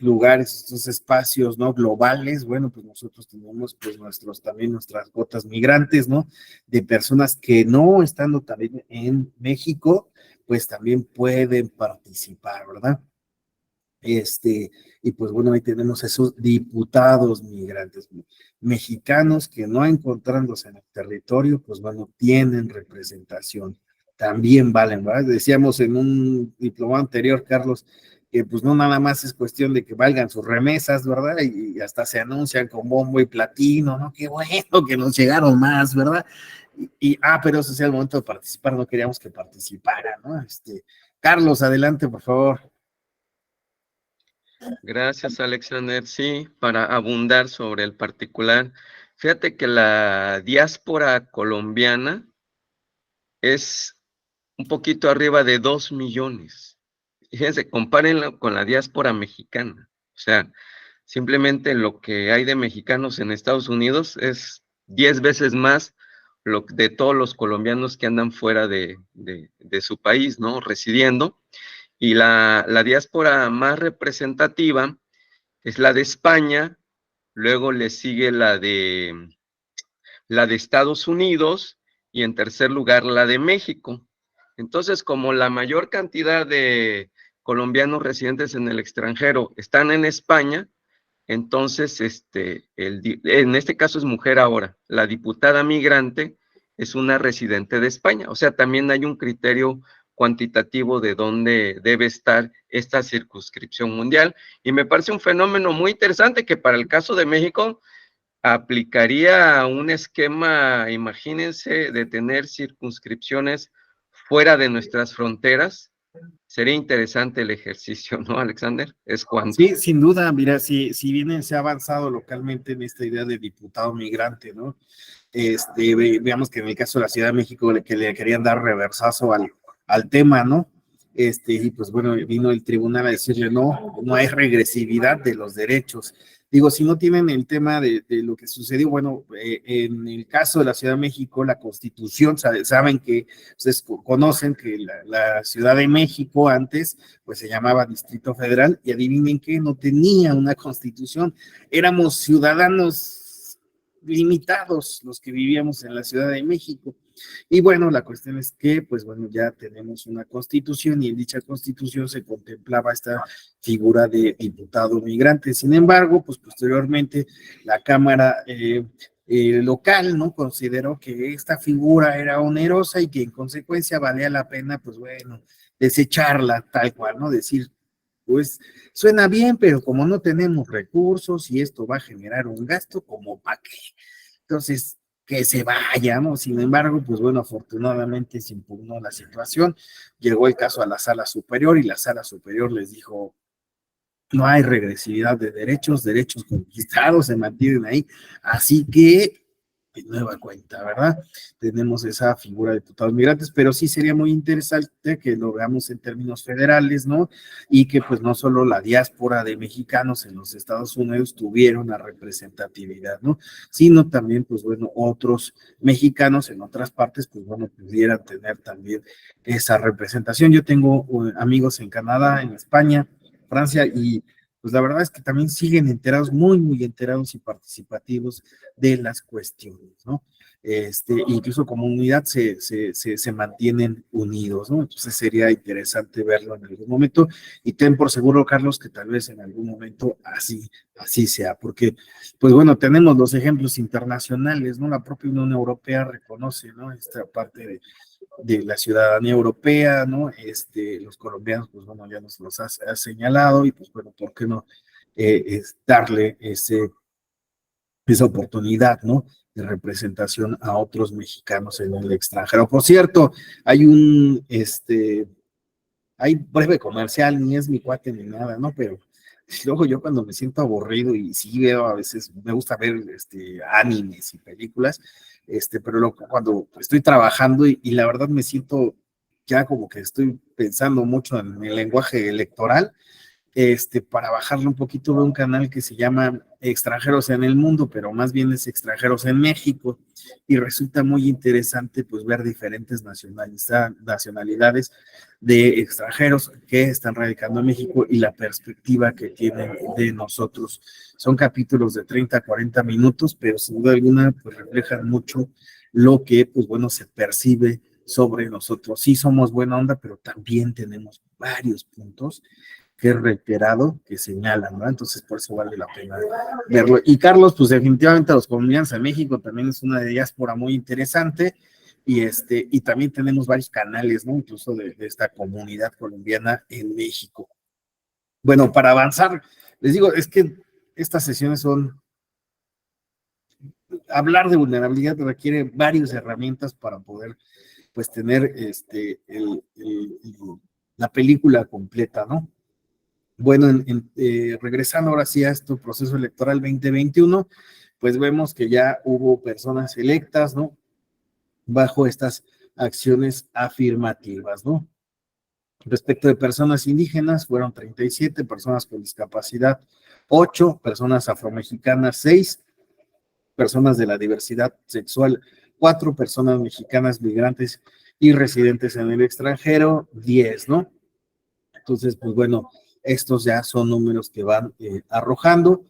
lugares, estos espacios, ¿no?, globales. Bueno, pues nosotros tenemos pues también nuestras cuotas migrantes, ¿no?, de personas que no estando también en México, pues también pueden participar, ¿verdad? Y pues bueno, ahí tenemos esos diputados migrantes mexicanos que no encontrándose en el territorio, pues bueno, tienen representación, también valen, ¿verdad? Decíamos en un diplomado anterior, Carlos, que pues no nada más es cuestión de que valgan sus remesas, ¿verdad? Y hasta se anuncian con bombo y platino, ¿no? Qué bueno que nos llegaron más, ¿verdad? Pero eso es el momento de participar, no queríamos que participara, ¿no? Carlos, adelante, por favor. Gracias, Alexander. Sí, para abundar sobre el particular, fíjate que la diáspora colombiana es un poquito arriba de 2 millones. Fíjense, compárenlo con la diáspora mexicana. O sea, simplemente lo que hay de mexicanos en Estados Unidos es 10 veces más de todos los colombianos que andan fuera de su país, ¿no? Residiendo. Y la diáspora más representativa es la de España, luego le sigue la de Estados Unidos y en tercer lugar la de México. Entonces, como la mayor cantidad de colombianos residentes en el extranjero están en España, entonces, en este caso es mujer ahora, la diputada migrante es una residente de España, o sea, también hay un criterio cuantitativo de dónde debe estar esta circunscripción mundial, y me parece un fenómeno muy interesante que para el caso de México aplicaría un esquema, imagínense, de tener circunscripciones fuera de nuestras fronteras. Sería interesante el ejercicio, ¿no, Alexander? Es cuanto. Sí, sin duda, mira, si bien se ha avanzado localmente en esta idea de diputado migrante, ¿no? Veamos que en el caso de la Ciudad de México que le querían dar reversazo al tema, ¿no? Y pues bueno, vino el tribunal a decirle no hay regresividad de los derechos. Digo, si no tienen el tema de lo que sucedió, bueno, en el caso de la Ciudad de México, la Constitución, saben que ustedes conocen que la Ciudad de México antes, pues se llamaba Distrito Federal, y adivinen que no tenía una Constitución, éramos ciudadanos limitados los que vivíamos en la Ciudad de México. Y bueno, la cuestión es que, pues bueno, ya tenemos una constitución y en dicha constitución se contemplaba esta figura de diputado migrante. Sin embargo, pues posteriormente la Cámara local, ¿no? Consideró que esta figura era onerosa y que en consecuencia valía la pena, pues bueno, desecharla tal cual, ¿no? Decir, pues suena bien, pero como no tenemos recursos y esto va a generar un gasto, ¿como para qué? Entonces, que se vaya, ¿no? Sin embargo, pues bueno, afortunadamente se impugnó la situación, llegó el caso a la Sala Superior y la Sala Superior les dijo, no hay regresividad de derechos conquistados se mantienen ahí, así que de nueva cuenta, ¿verdad? Tenemos esa figura de diputados migrantes, pero sí sería muy interesante que lo veamos en términos federales, ¿no? Y que pues no solo la diáspora de mexicanos en los Estados Unidos tuviera una representatividad, ¿no? Sino también, pues bueno, otros mexicanos en otras partes, pues bueno, pudieran tener también esa representación. Yo tengo amigos en Canadá, en España, Francia, y pues la verdad es que también siguen enterados, muy enterados y participativos de las cuestiones, ¿no? Incluso como unidad se mantienen unidos, ¿no? Entonces sería interesante verlo en algún momento, y ten por seguro, Carlos, que tal vez en algún momento así sea, porque, pues bueno, tenemos los ejemplos internacionales, ¿no? La propia Unión Europea reconoce, ¿no? Esta parte de la ciudadanía europea, ¿no? Los colombianos, pues bueno, ya nos los ha señalado, y pues bueno, ¿por qué no darle esa oportunidad, ¿no? De representación a otros mexicanos en el extranjero? Por cierto, hay breve comercial, ni es mi cuate ni nada, ¿no? Pero luego yo cuando me siento aburrido, y sí veo a veces, me gusta ver animes y películas, pero cuando estoy trabajando y la verdad me siento ya como que estoy pensando mucho en el lenguaje electoral, para bajarle un poquito de un canal que se llama Extranjeros en el Mundo, pero más bien es Extranjeros en México, y resulta muy interesante pues ver diferentes nacionalidades de extranjeros que están radicando en México y la perspectiva que tienen de nosotros. Son capítulos de 30 a 40 minutos, pero sin duda alguna pues reflejan mucho lo que pues bueno se percibe sobre nosotros. Sí somos buena onda, pero también tenemos varios puntos que es reiterado, que señalan, ¿no? Entonces, por eso vale la pena verlo. Y Carlos, pues definitivamente los colombianos en México también es una diáspora muy interesante, y también tenemos varios canales, ¿no? Incluso de esta comunidad colombiana en México. Bueno, para avanzar, les digo, es que estas sesiones hablar de vulnerabilidad requiere varias herramientas para poder, pues, tener la película completa, ¿no? Bueno, regresando ahora sí a este proceso electoral 2021, pues vemos que ya hubo personas electas, ¿no? Bajo estas acciones afirmativas, ¿no? Respecto de personas indígenas, fueron 37, personas con discapacidad, 8, personas afromexicanas, 6, personas de la diversidad sexual, 4 personas mexicanas migrantes y residentes en el extranjero, 10, ¿no? Entonces, pues bueno, estos ya son números que van arrojando.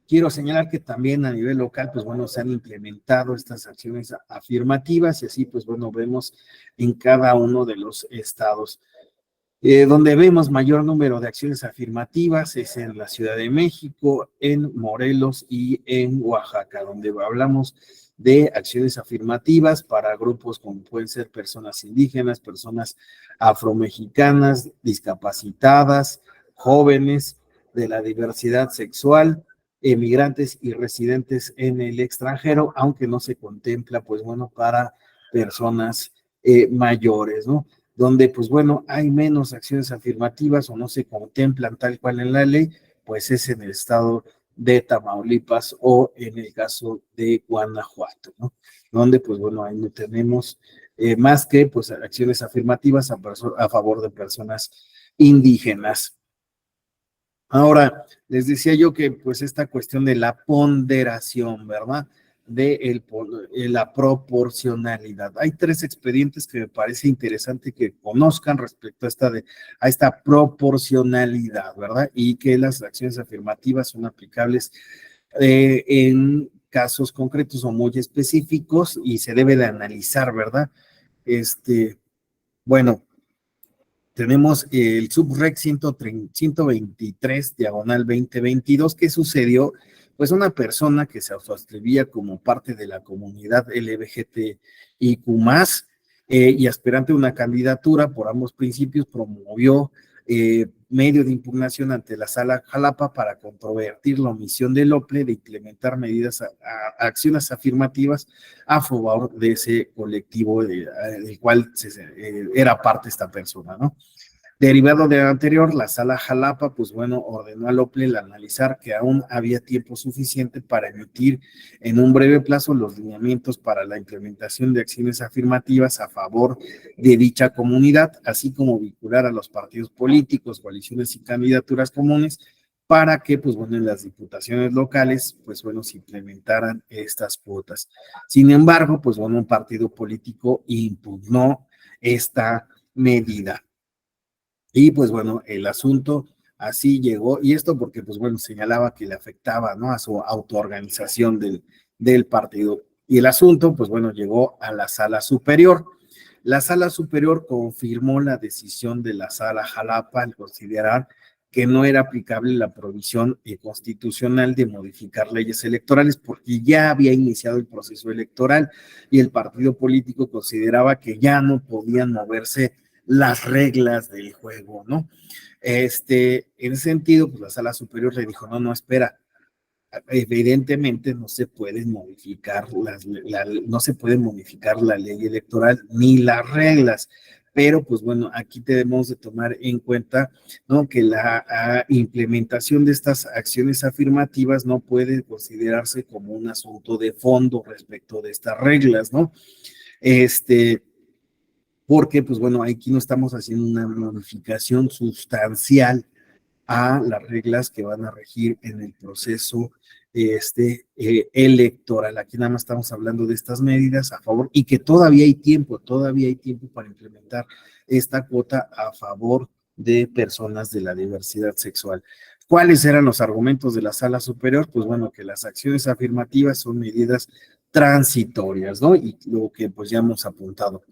Quiero señalar que también a nivel local, pues bueno, se han implementado estas acciones afirmativas y así, pues bueno, vemos en cada uno de los estados. Donde vemos mayor número de acciones afirmativas es en la Ciudad de México, en Morelos y en Oaxaca, donde hablamos de acciones afirmativas para grupos como pueden ser personas indígenas, personas afromexicanas, discapacitadas, jóvenes de la diversidad sexual, emigrantes y residentes en el extranjero, aunque no se contempla, pues bueno, para personas mayores, ¿no? Donde, pues bueno, hay menos acciones afirmativas o no se contemplan tal cual en la ley, pues es en el estado de Tamaulipas o en el caso de Guanajuato, ¿no? Donde, pues bueno, ahí no tenemos más que, pues, acciones afirmativas a favor de personas indígenas. Ahora, les decía yo que pues esta cuestión de la ponderación, ¿verdad? De la proporcionalidad. Hay 3 expedientes que me parece interesante que conozcan respecto a esta proporcionalidad, ¿verdad? Y que las acciones afirmativas son aplicables en casos concretos o muy específicos y se debe de analizar, ¿verdad? Bueno, tenemos el Subrec 123, diagonal 2022. ¿Qué sucedió? Pues una persona que se autoascribía como parte de la comunidad LGBTIQ+, y aspirante a una candidatura por ambos principios, promovió medio de impugnación ante la Sala Jalapa para controvertir la omisión del OPLE de implementar medidas, acciones afirmativas a favor de ese colectivo del cual era parte esta persona, ¿no? Derivado de lo anterior, la Sala Jalapa, pues bueno, ordenó al OPLE analizar que aún había tiempo suficiente para emitir en un breve plazo los lineamientos para la implementación de acciones afirmativas a favor de dicha comunidad, así como vincular a los partidos políticos, coaliciones y candidaturas comunes para que, pues bueno, en las diputaciones locales, pues bueno, se implementaran estas cuotas. Sin embargo, pues bueno, un partido político impugnó esta medida. Y pues bueno, el asunto así llegó, y esto porque pues bueno, señalaba que le afectaba, ¿no? A su autoorganización del partido. Y el asunto, pues bueno, llegó a la Sala Superior. La Sala Superior confirmó la decisión de la Sala Jalapa al considerar que no era aplicable la provisión constitucional de modificar leyes electorales porque ya había iniciado el proceso electoral y el partido político consideraba que ya no podían moverse las reglas del juego, ¿no? En ese sentido, pues la Sala Superior le dijo, no, espera, evidentemente no se pueden modificar no se puede modificar la ley electoral ni las reglas, pero pues bueno, aquí debemos de tomar en cuenta, ¿no? Que la implementación de estas acciones afirmativas no puede considerarse como un asunto de fondo respecto de estas reglas, ¿no? Porque, pues bueno, aquí no estamos haciendo una modificación sustancial a las reglas que van a regir en el proceso electoral. Aquí nada más estamos hablando de estas medidas a favor y que todavía hay tiempo para implementar esta cuota a favor de personas de la diversidad sexual. ¿Cuáles eran los argumentos de la Sala Superior? Pues bueno, que las acciones afirmativas son medidas transitorias, ¿no? Y lo que pues ya hemos apuntado.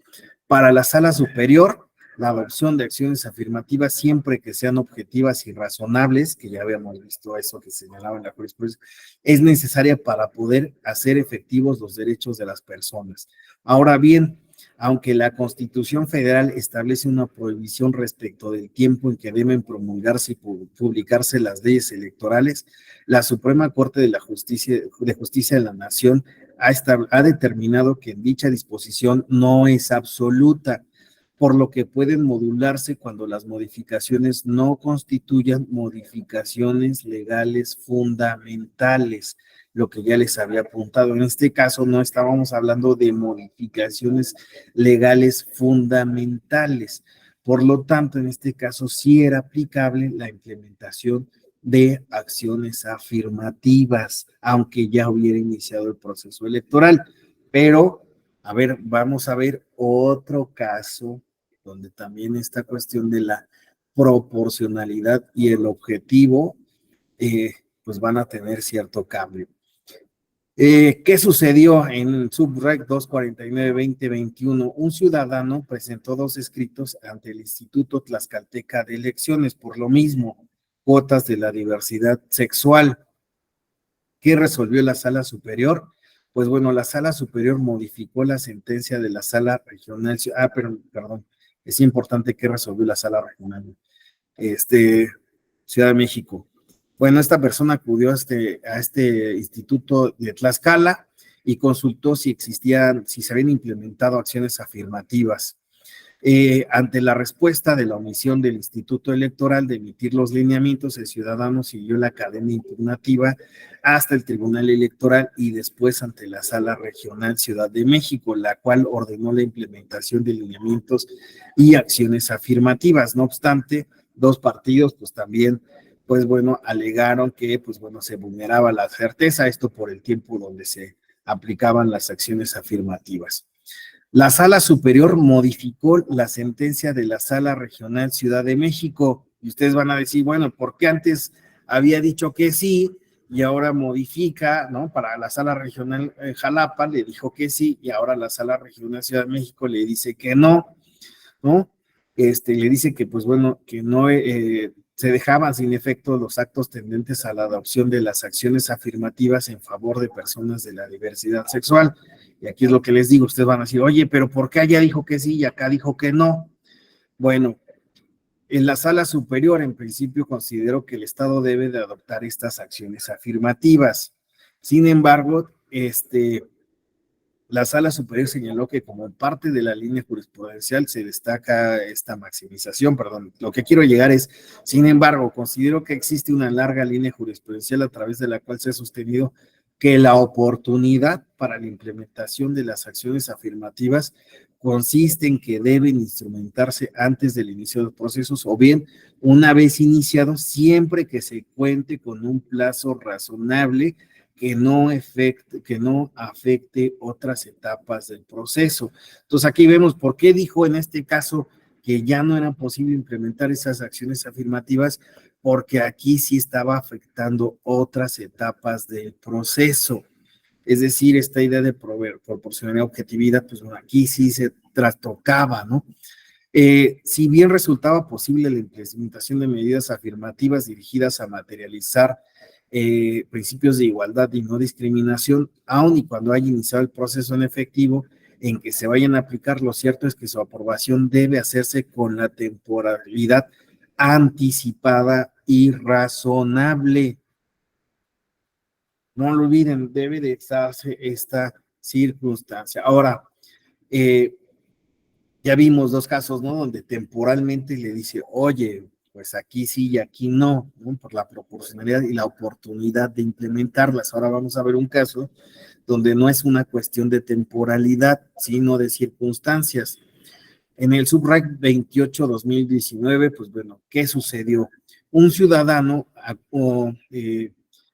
Para la Sala Superior, la adopción de acciones afirmativas siempre que sean objetivas y razonables, que ya habíamos visto eso que señalaba en la jurisprudencia, es necesaria para poder hacer efectivos los derechos de las personas. Ahora bien, aunque la Constitución Federal establece una prohibición respecto del tiempo en que deben promulgarse y publicarse las leyes electorales, la Suprema Corte de Justicia de la Nación ha determinado que dicha disposición no es absoluta, por lo que pueden modularse cuando las modificaciones no constituyan modificaciones legales fundamentales. lo que ya les había apuntado. En este caso no estábamos hablando de modificaciones legales fundamentales. Por lo tanto, en este caso sí era aplicable la implementación de acciones afirmativas, aunque ya hubiera iniciado el proceso electoral. Pero, a ver, vamos a ver otro caso donde también esta cuestión de la proporcionalidad y el objetivo, pues van a tener cierto cambio. ¿Qué sucedió en Subreg 249-2021? Un ciudadano presentó 2 escritos ante el Instituto Tlaxcalteca de Elecciones, por lo mismo, cuotas de la diversidad sexual. ¿Qué resolvió la Sala Superior? Pues bueno, la Sala Superior modificó la sentencia de la Sala Regional. Perdón, es importante que resolvió la Sala Regional. Ciudad de México. Bueno, esta persona acudió a este instituto de Tlaxcala y consultó si se habían implementado acciones afirmativas. Ante la respuesta de la omisión del Instituto Electoral de emitir los lineamientos, el ciudadano siguió la cadena impugnativa hasta el Tribunal Electoral y después ante la Sala Regional Ciudad de México, la cual ordenó la implementación de lineamientos y acciones afirmativas. No obstante, 2 partidos, pues también, pues bueno, alegaron que, pues bueno, se vulneraba la certeza, esto por el tiempo donde se aplicaban las acciones afirmativas. La Sala Superior modificó la sentencia de la Sala Regional Ciudad de México. Y ustedes van a decir, bueno, ¿por qué antes había dicho que sí y ahora modifica, ¿no? Para la Sala Regional Jalapa le dijo que sí y ahora la Sala Regional Ciudad de México le dice que no, ¿no? Le dice que, pues bueno, que no se dejaban sin efecto los actos tendentes a la adopción de las acciones afirmativas en favor de personas de la diversidad sexual. Y aquí es lo que les digo, ustedes van a decir, oye, pero ¿por qué allá dijo que sí y acá dijo que no? Bueno, en la Sala Superior, en principio, considero que el Estado debe de adoptar estas acciones afirmativas. Sin embargo, la Sala Superior señaló que como parte de la línea jurisprudencial se destaca esta maximización, lo que quiero llegar es, sin embargo, considero que existe una larga línea jurisprudencial a través de la cual se ha sostenido que la oportunidad para la implementación de las acciones afirmativas consiste en que deben instrumentarse antes del inicio de los procesos o bien una vez iniciados, siempre que se cuente con un plazo razonable que no afecte otras etapas del proceso. Entonces aquí vemos por qué dijo en este caso que ya no era posible implementar esas acciones afirmativas, porque aquí sí estaba afectando otras etapas del proceso. Es decir, esta idea de proporcionalidad y objetividad, pues bueno, aquí sí se trastocaba, ¿no? Si bien resultaba posible la implementación de medidas afirmativas dirigidas a materializar principios de igualdad y no discriminación, aun y cuando haya iniciado el proceso en efectivo en que se vayan a aplicar, lo cierto es que su aprobación debe hacerse con la temporalidad anticipada y razonable. No lo olviden, debe de darse esta circunstancia. Ahora, ya vimos 2 casos, ¿no? Donde temporalmente le dice, oye, pues aquí sí y aquí no, ¿no? Por la proporcionalidad y la oportunidad de implementarlas. Ahora vamos a ver un caso donde no es una cuestión de temporalidad, sino de circunstancias. En el Subreg 28-2019, pues bueno, ¿qué sucedió? Un ciudadano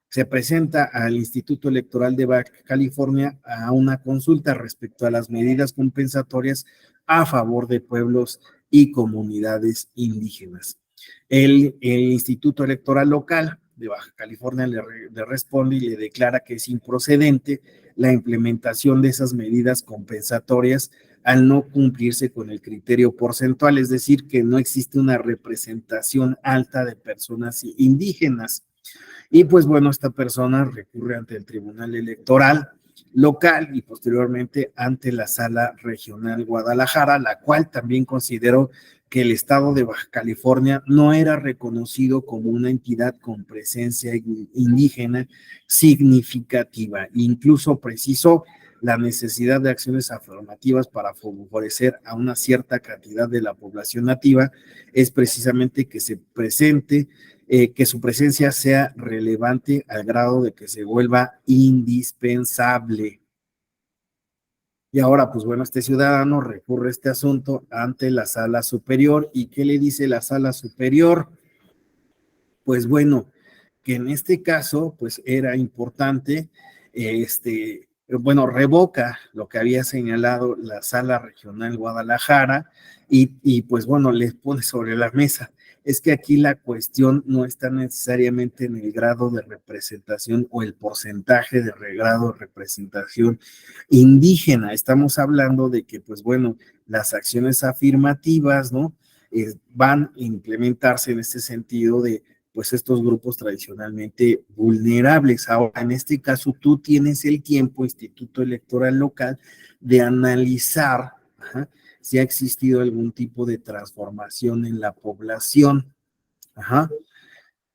se presenta al Instituto Electoral de Baja California a una consulta respecto a las medidas compensatorias a favor de pueblos y comunidades indígenas. El Instituto Electoral Local de Baja California le responde y le declara que es improcedente la implementación de esas medidas compensatorias al no cumplirse con el criterio porcentual, es decir, que no existe una representación alta de personas indígenas. Y pues bueno, esta persona recurre ante el Tribunal Electoral local y posteriormente ante la Sala Regional Guadalajara, la cual también consideró que el estado de Baja California no era reconocido como una entidad con presencia indígena significativa. Incluso precisó la necesidad de acciones afirmativas para favorecer a una cierta cantidad de la población nativa es precisamente que se presente que su presencia sea relevante al grado de que se vuelva indispensable. Y ahora, pues bueno, este ciudadano recurre a este asunto ante la sala superior. ¿Y qué le dice la sala superior? Pues bueno, que en este caso, pues era importante, bueno, revoca lo que había señalado la Sala Regional Guadalajara y pues bueno, les pone sobre la mesa. Es que aquí la cuestión no está necesariamente en el grado de representación o el porcentaje de grado de representación indígena. Estamos hablando de que, pues bueno, las acciones afirmativas, ¿no? Van a implementarse en este sentido de pues estos grupos tradicionalmente vulnerables. Ahora, en este caso, tú tienes el tiempo, Instituto Electoral Local, de analizar si ha existido algún tipo de transformación en la población.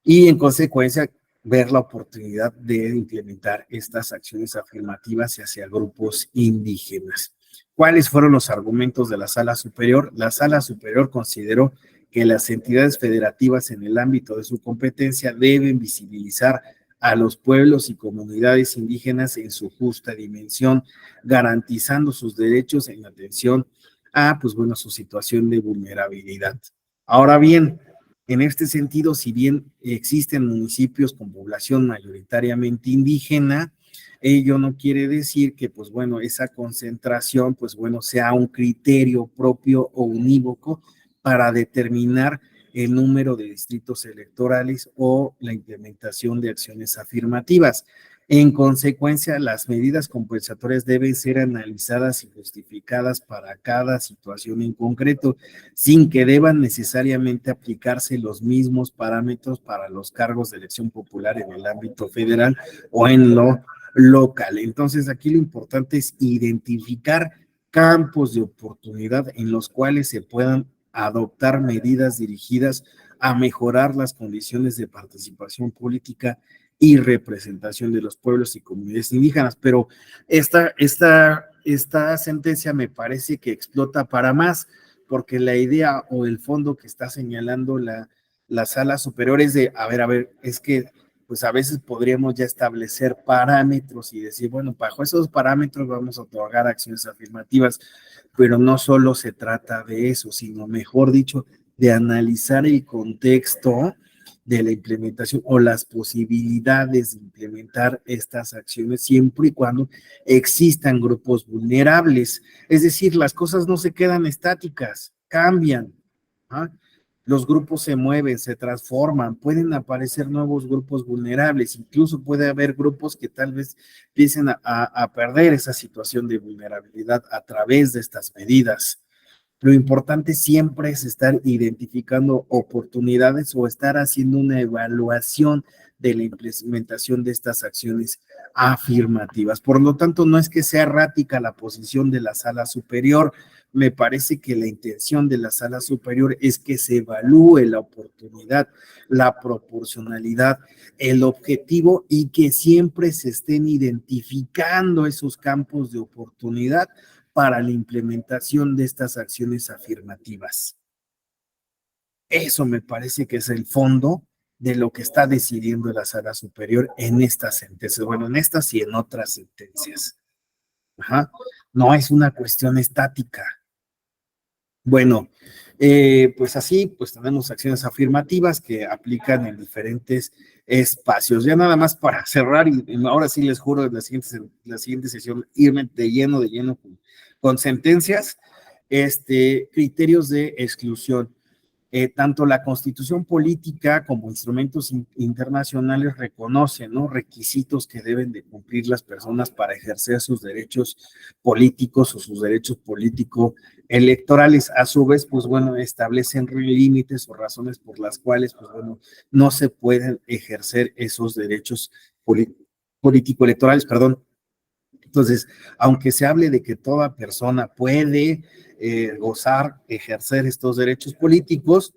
Y en consecuencia, ver la oportunidad de implementar estas acciones afirmativas hacia grupos indígenas. ¿Cuáles fueron los argumentos de la Sala Superior? La Sala Superior consideró que las entidades federativas en el ámbito de su competencia deben visibilizar a los pueblos y comunidades indígenas en su justa dimensión, garantizando sus derechos en atención a, pues bueno, su situación de vulnerabilidad. Ahora bien, en este sentido, si bien existen municipios con población mayoritariamente indígena, ello no quiere decir que, pues bueno, esa concentración, pues bueno, sea un criterio propio o unívoco para determinar el número de distritos electorales o la implementación de acciones afirmativas. En consecuencia, las medidas compensatorias deben ser analizadas y justificadas para cada situación en concreto, sin que deban necesariamente aplicarse los mismos parámetros para los cargos de elección popular en el ámbito federal o en lo local. Entonces, aquí lo importante es identificar campos de oportunidad en los cuales se puedan adoptar medidas dirigidas a mejorar las condiciones de participación política y representación de los pueblos y comunidades indígenas. Pero esta sentencia me parece que explota para más, porque la idea o el fondo que está señalando la Sala Superior es de, a ver, es que pues a veces podríamos ya establecer parámetros y decir, bueno, bajo esos parámetros vamos a otorgar acciones afirmativas, pero no solo se trata de eso, sino mejor dicho, de analizar el contexto de la implementación o las posibilidades de implementar estas acciones siempre y cuando existan grupos vulnerables. Es decir, las cosas no se quedan estáticas, cambian. Los grupos se mueven, se transforman, pueden aparecer nuevos grupos vulnerables, incluso puede haber grupos que tal vez empiecen a perder esa situación de vulnerabilidad a través de estas medidas. Lo importante siempre es estar identificando oportunidades o estar haciendo una evaluación de la implementación de estas acciones afirmativas. Por lo tanto, no es que sea errática la posición de la Sala Superior, me parece que la intención de la Sala Superior es que se evalúe la oportunidad, la proporcionalidad, el objetivo y que siempre se estén identificando esos campos de oportunidad para la implementación de estas acciones afirmativas. Eso me parece que es el fondo de lo que está decidiendo la Sala Superior en estas sentencias, bueno, en estas y en otras sentencias. No es una cuestión estática. Bueno, pues así, pues tenemos acciones afirmativas que aplican en diferentes espacios. Ya nada más para cerrar, y ahora sí les juro en la siguiente sesión irme de lleno con sentencias, criterios de exclusión. Tanto la Constitución política como instrumentos internacionales reconocen, ¿no?, requisitos que deben de cumplir las personas para ejercer sus derechos políticos o sus derechos político-electorales. A su vez, pues bueno, establecen límites o razones por las cuales, pues bueno, no se pueden ejercer esos derechos político-electorales, perdón. Entonces, aunque se hable de que toda persona puede gozar, ejercer estos derechos políticos,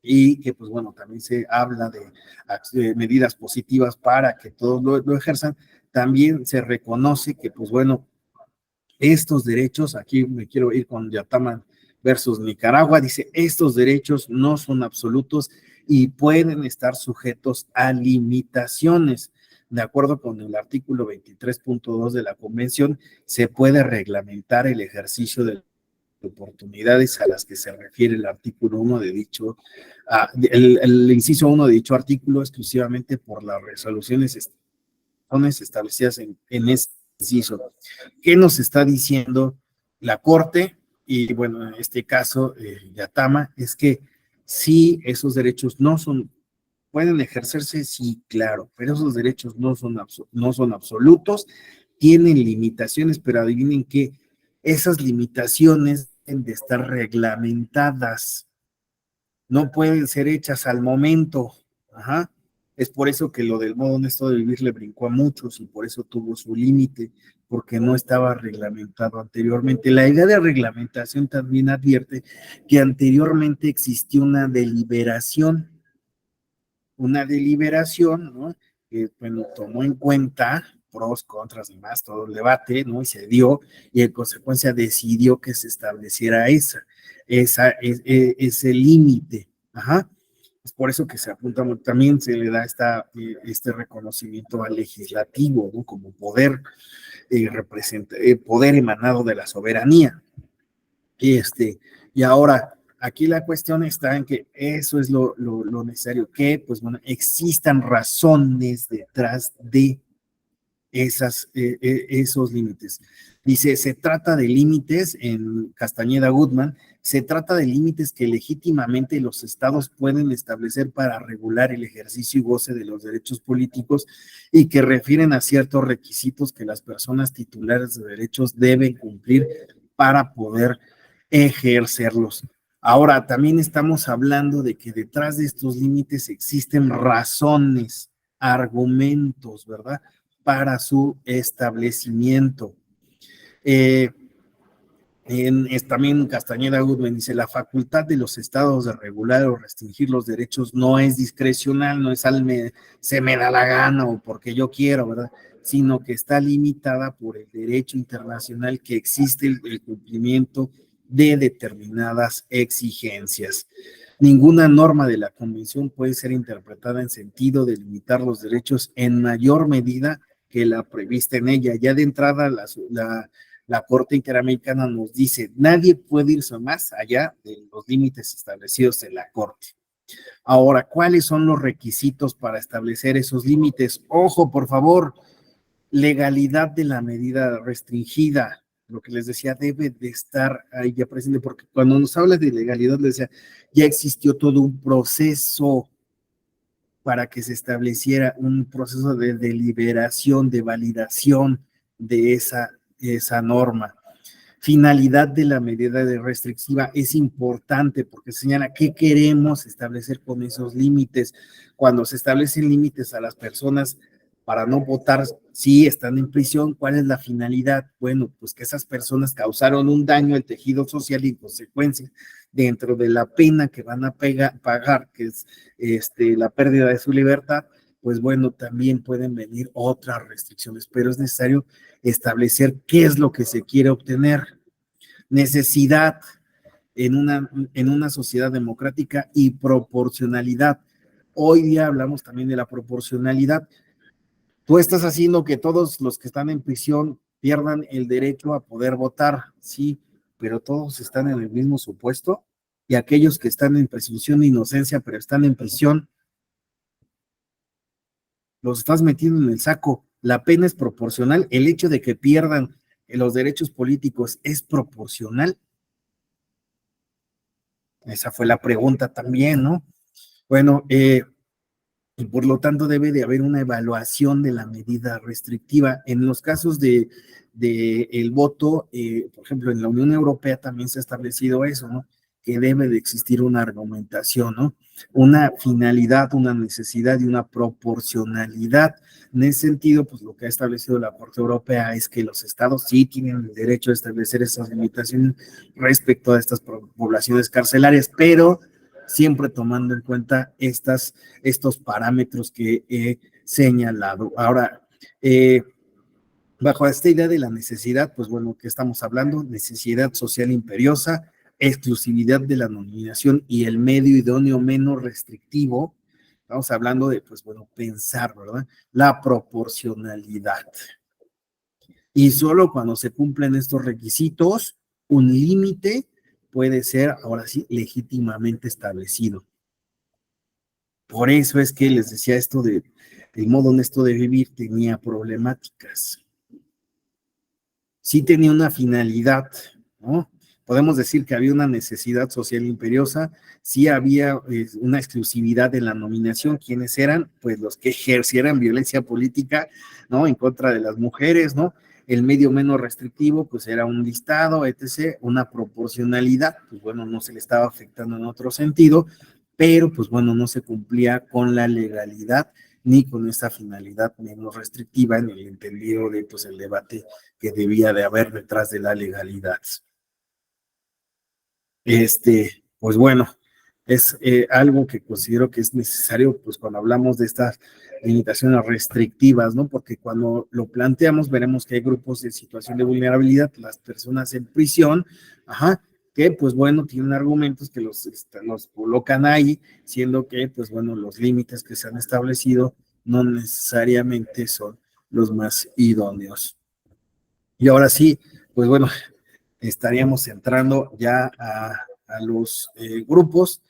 y que, pues bueno, también se habla de medidas positivas para que todos lo ejerzan, también se reconoce que, pues bueno, estos derechos, aquí me quiero ir con Yatama versus Nicaragua, dice, estos derechos no son absolutos y pueden estar sujetos a limitaciones. De acuerdo con el artículo 23.2 de la Convención, se puede reglamentar el ejercicio de oportunidades a las que se refiere el artículo 1 de dicho, el inciso 1 de dicho artículo exclusivamente por las resoluciones establecidas en ese inciso. ¿Qué nos está diciendo la Corte? Y bueno, en este caso, Yatama, es que sí, esos derechos no son, pueden ejercerse, sí, claro, pero esos derechos no son absolutos, tienen limitaciones, pero adivinen que esas limitaciones deben de estar reglamentadas, no pueden ser hechas al momento. Ajá. Es por eso que lo del modo honesto de vivir le brincó a muchos y por eso tuvo su límite, porque no estaba reglamentado anteriormente. La idea de reglamentación también advierte que anteriormente existió una deliberación, ¿no? Que, bueno, tomó en cuenta pros, contras, demás, todo el debate, ¿no? Y se dio, y en consecuencia decidió que se estableciera ese límite. Ajá. Es por eso que se apunta, también se le da este reconocimiento al legislativo, ¿no? Como poder, poder emanado de la soberanía. Y ahora, aquí la cuestión está en que eso es lo necesario, que, pues bueno, existan razones detrás de esos límites. Dice, se trata de límites, en Castañeda Goodman, se trata de límites que legítimamente los estados pueden establecer para regular el ejercicio y goce de los derechos políticos y que refieren a ciertos requisitos que las personas titulares de derechos deben cumplir para poder ejercerlos. Ahora, también estamos hablando de que detrás de estos límites existen razones, argumentos, ¿verdad?, para su establecimiento. También Castañeda Goodman dice, la facultad de los estados de regular o restringir los derechos no es discrecional, no es se me da la gana o porque yo quiero, ¿verdad?, sino que está limitada por el derecho internacional, que existe el cumplimiento de determinadas exigencias. Ninguna norma de la Convención puede ser interpretada en sentido de limitar los derechos en mayor medida que la prevista en ella. Ya de entrada, la Corte Interamericana nos dice, nadie puede irse más allá de los límites establecidos en la Corte. Ahora, ¿cuáles son los requisitos para establecer esos límites? Ojo, por favor, legalidad de la medida restringida. Lo que les decía, debe de estar ahí ya presente, porque cuando nos habla de legalidad, les decía, ya existió todo un proceso para que se estableciera un proceso de deliberación, de validación de esa norma. Finalidad de la medida de restrictiva es importante porque señala qué queremos establecer con esos límites. Cuando se establecen límites a las personas para no votar, si están en prisión, ¿cuál es la finalidad? Bueno, pues que esas personas causaron un daño al tejido social y en consecuencia, dentro de la pena que van a pagar, que es la pérdida de su libertad, pues bueno, también pueden venir otras restricciones, pero es necesario establecer qué es lo que se quiere obtener. Necesidad en una sociedad democrática y proporcionalidad. Hoy día hablamos también de la proporcionalidad. Tú estás haciendo que todos los que están en prisión pierdan el derecho a poder votar, sí, pero todos están en el mismo supuesto, y aquellos que están en presunción de inocencia pero están en prisión, los estás metiendo en el saco. La pena es proporcional, el hecho de que pierdan los derechos políticos es proporcional. Esa fue la pregunta también, ¿no? Bueno, y por lo tanto debe de haber una evaluación de la medida restrictiva. En los casos de el voto, por ejemplo, en la Unión Europea también se ha establecido eso, ¿no?, que debe de existir una argumentación, ¿no?, una finalidad, una necesidad y una proporcionalidad. En ese sentido, pues lo que ha establecido la Corte Europea es que los estados sí tienen el derecho a establecer esas limitaciones respecto a estas poblaciones carcelarias, pero siempre tomando en cuenta estos parámetros que he señalado. Ahora, bajo esta idea de la necesidad, pues bueno, ¿qué estamos hablando? Necesidad social imperiosa, exclusividad de la nominación y el medio idóneo menos restrictivo, estamos hablando de, pues bueno, pensar, ¿verdad? La proporcionalidad. Y solo cuando se cumplen estos requisitos, un límite puede ser, ahora sí, legítimamente establecido. Por eso es que les decía esto de el modo honesto de vivir tenía problemáticas. Sí tenía una finalidad, ¿no? Podemos decir que había una necesidad social imperiosa, sí había una exclusividad en la nominación. ¿Quiénes eran? Pues los que ejercieran violencia política, ¿no? En contra de las mujeres, ¿no? El medio menos restrictivo, pues era un listado, etc., una proporcionalidad, pues bueno, no se le estaba afectando en otro sentido, pero pues bueno, no se cumplía con la legalidad ni con esta finalidad menos restrictiva en el entendido de pues el debate que debía de haber detrás de la legalidad. Pues bueno, es algo que considero que es necesario, pues cuando hablamos de estas limitaciones restrictivas, ¿no? Porque cuando lo planteamos veremos que hay grupos de situación de vulnerabilidad, las personas en prisión, que pues bueno, tienen argumentos que los colocan ahí, siendo que pues bueno, los límites que se han establecido no necesariamente son los más idóneos. Y ahora sí, pues bueno, estaríamos entrando ya a los grupos.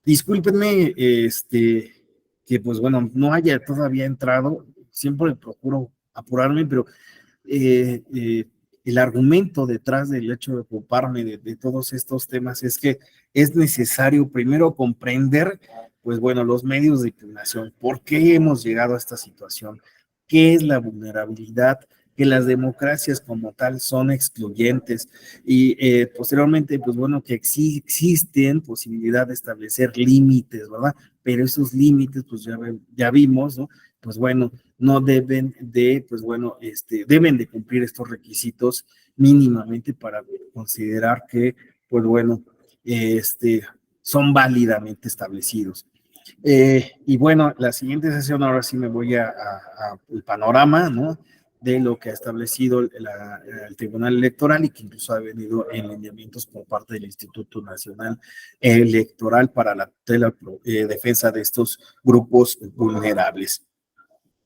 Discúlpenme, que pues bueno, no haya todavía entrado, siempre procuro apurarme, pero el argumento detrás del hecho de ocuparme de todos estos temas es que es necesario primero comprender, pues bueno, los medios de impugnación, por qué hemos llegado a esta situación, qué es la vulnerabilidad, que las democracias como tal son excluyentes y posteriormente, pues bueno, que existen posibilidad de establecer límites, ¿verdad? Pero esos límites, pues ya vimos, ¿no? Pues bueno, no deben de, pues bueno, deben de cumplir estos requisitos mínimamente para considerar que, pues bueno, son válidamente establecidos. Y bueno, la siguiente sesión ahora sí me voy al panorama, ¿no? De lo que ha establecido el Tribunal Electoral y que incluso ha venido en lineamientos por parte del Instituto Nacional Electoral para la defensa de estos grupos vulnerables.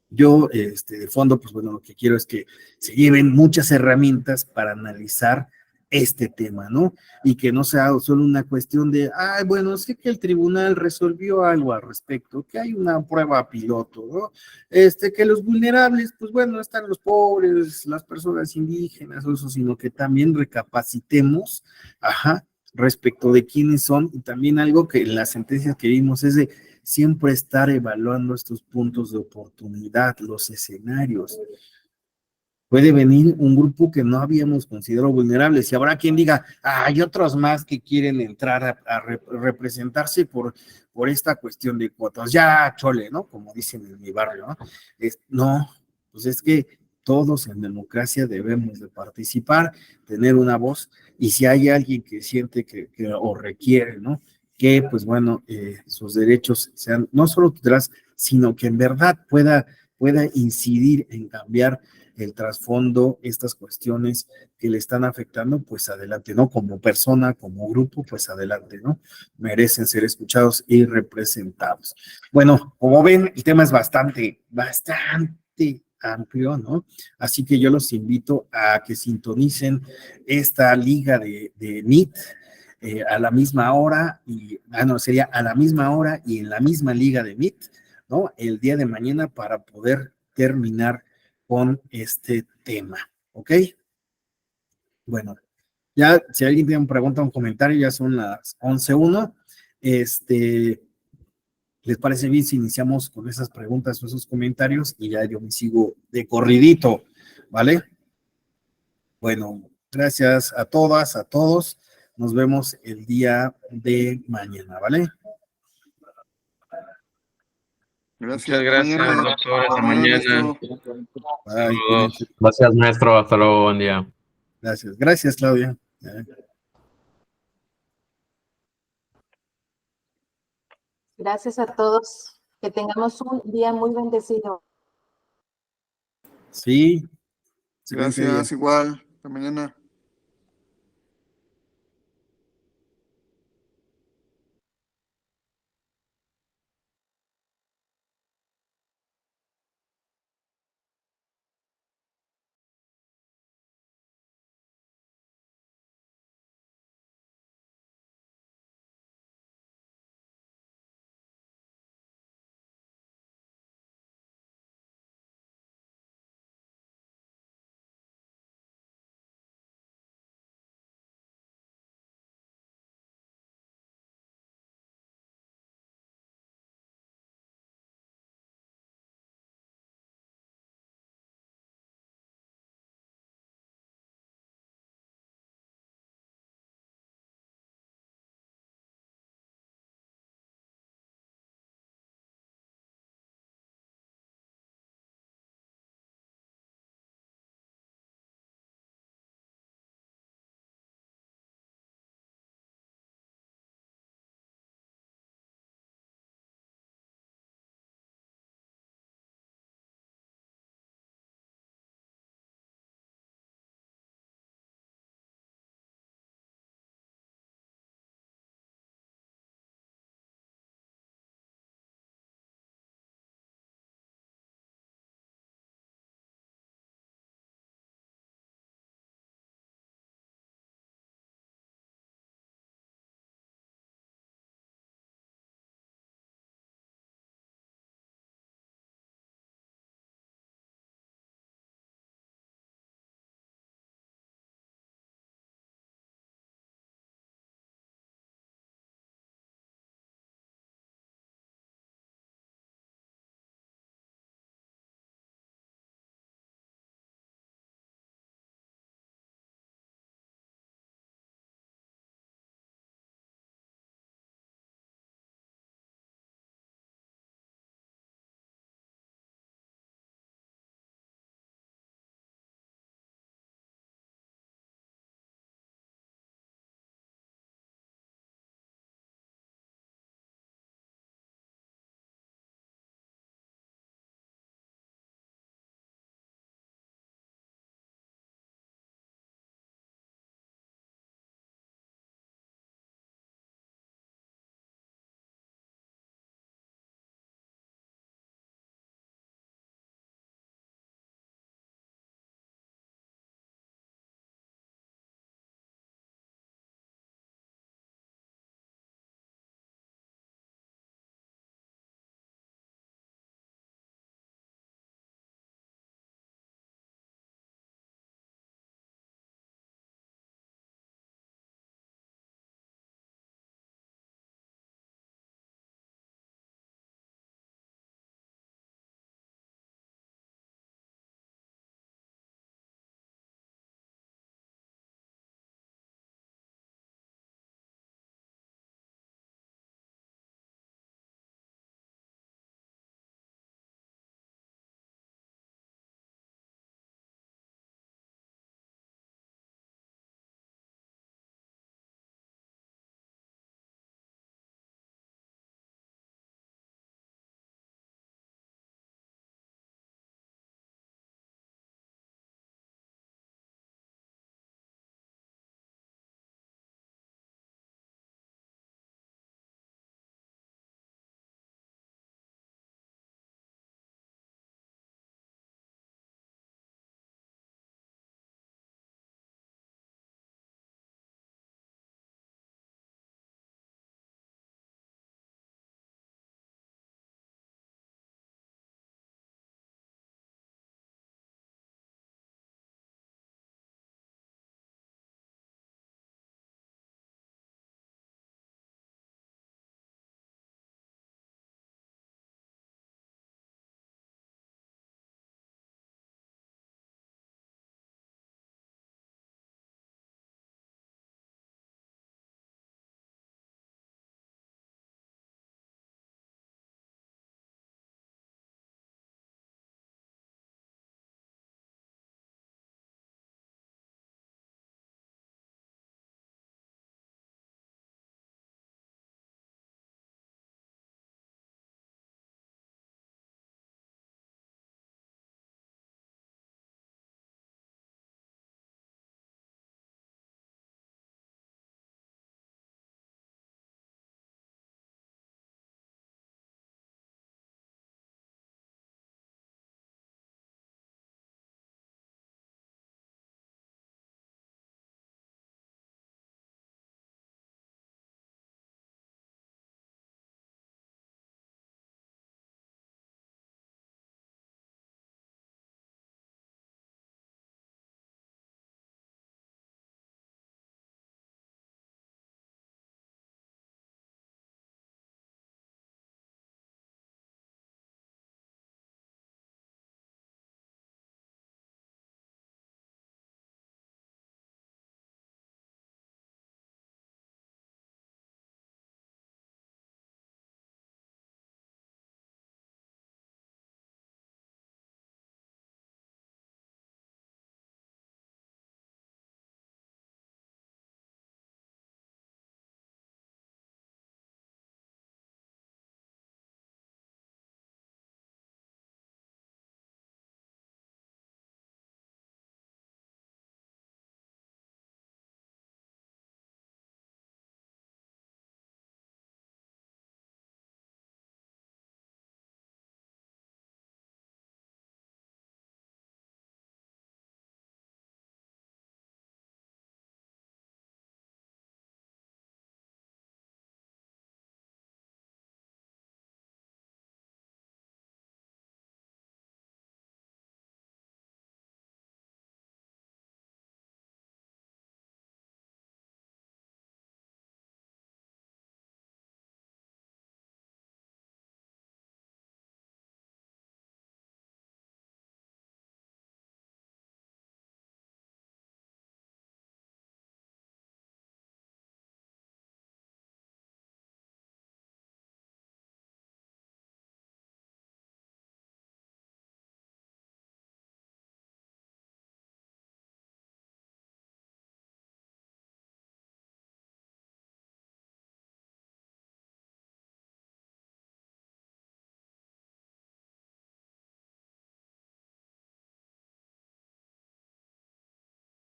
Yo, de fondo, pues bueno, lo que quiero es que se lleven muchas herramientas para analizar este tema, ¿no? Y que no sea solo una cuestión de, bueno, sé que el tribunal resolvió algo al respecto, que hay una prueba piloto, ¿no? Que los vulnerables, pues bueno, están los pobres, las personas indígenas, eso, sino que también recapacitemos, respecto de quiénes son, y también algo que en las sentencias que vimos es de siempre estar evaluando estos puntos de oportunidad, los escenarios. Puede venir un grupo que no habíamos considerado vulnerable, y habrá quien diga, hay otros más que quieren entrar a representarse por esta cuestión de cuotas, ya chole, ¿no? Como dicen en mi barrio, ¿no? No, pues es que todos en democracia debemos de participar, tener una voz, y si hay alguien que siente que o requiere, ¿no? Que, pues bueno, sus derechos sean no solo tutelados, sino que en verdad pueda incidir en cambiar el trasfondo, estas cuestiones que le están afectando, pues adelante, ¿no? Como persona, como grupo, pues adelante, ¿no? Merecen ser escuchados y representados. Bueno, como ven, el tema es bastante amplio, ¿no? Así que yo los invito a que sintonicen esta liga de NIT, a la misma hora, sería a la misma hora y en la misma liga de MIT, ¿no? El día de mañana para poder terminar con este tema, ¿ok? Bueno, ya si alguien tiene una pregunta o un comentario, ya son las 11:01. ¿Les parece bien si iniciamos con esas preguntas o esos comentarios? Y ya yo me sigo de corridito, ¿vale? Bueno, gracias a todas, a todos. Nos vemos el día de mañana, ¿vale? Muchas gracias, doctor. Hasta mañana. Bye. Gracias, maestro. Hasta luego. Buen día. Gracias, Claudia. Gracias a todos. Que tengamos un día muy bendecido. Sí. Gracias, igual. Hasta mañana.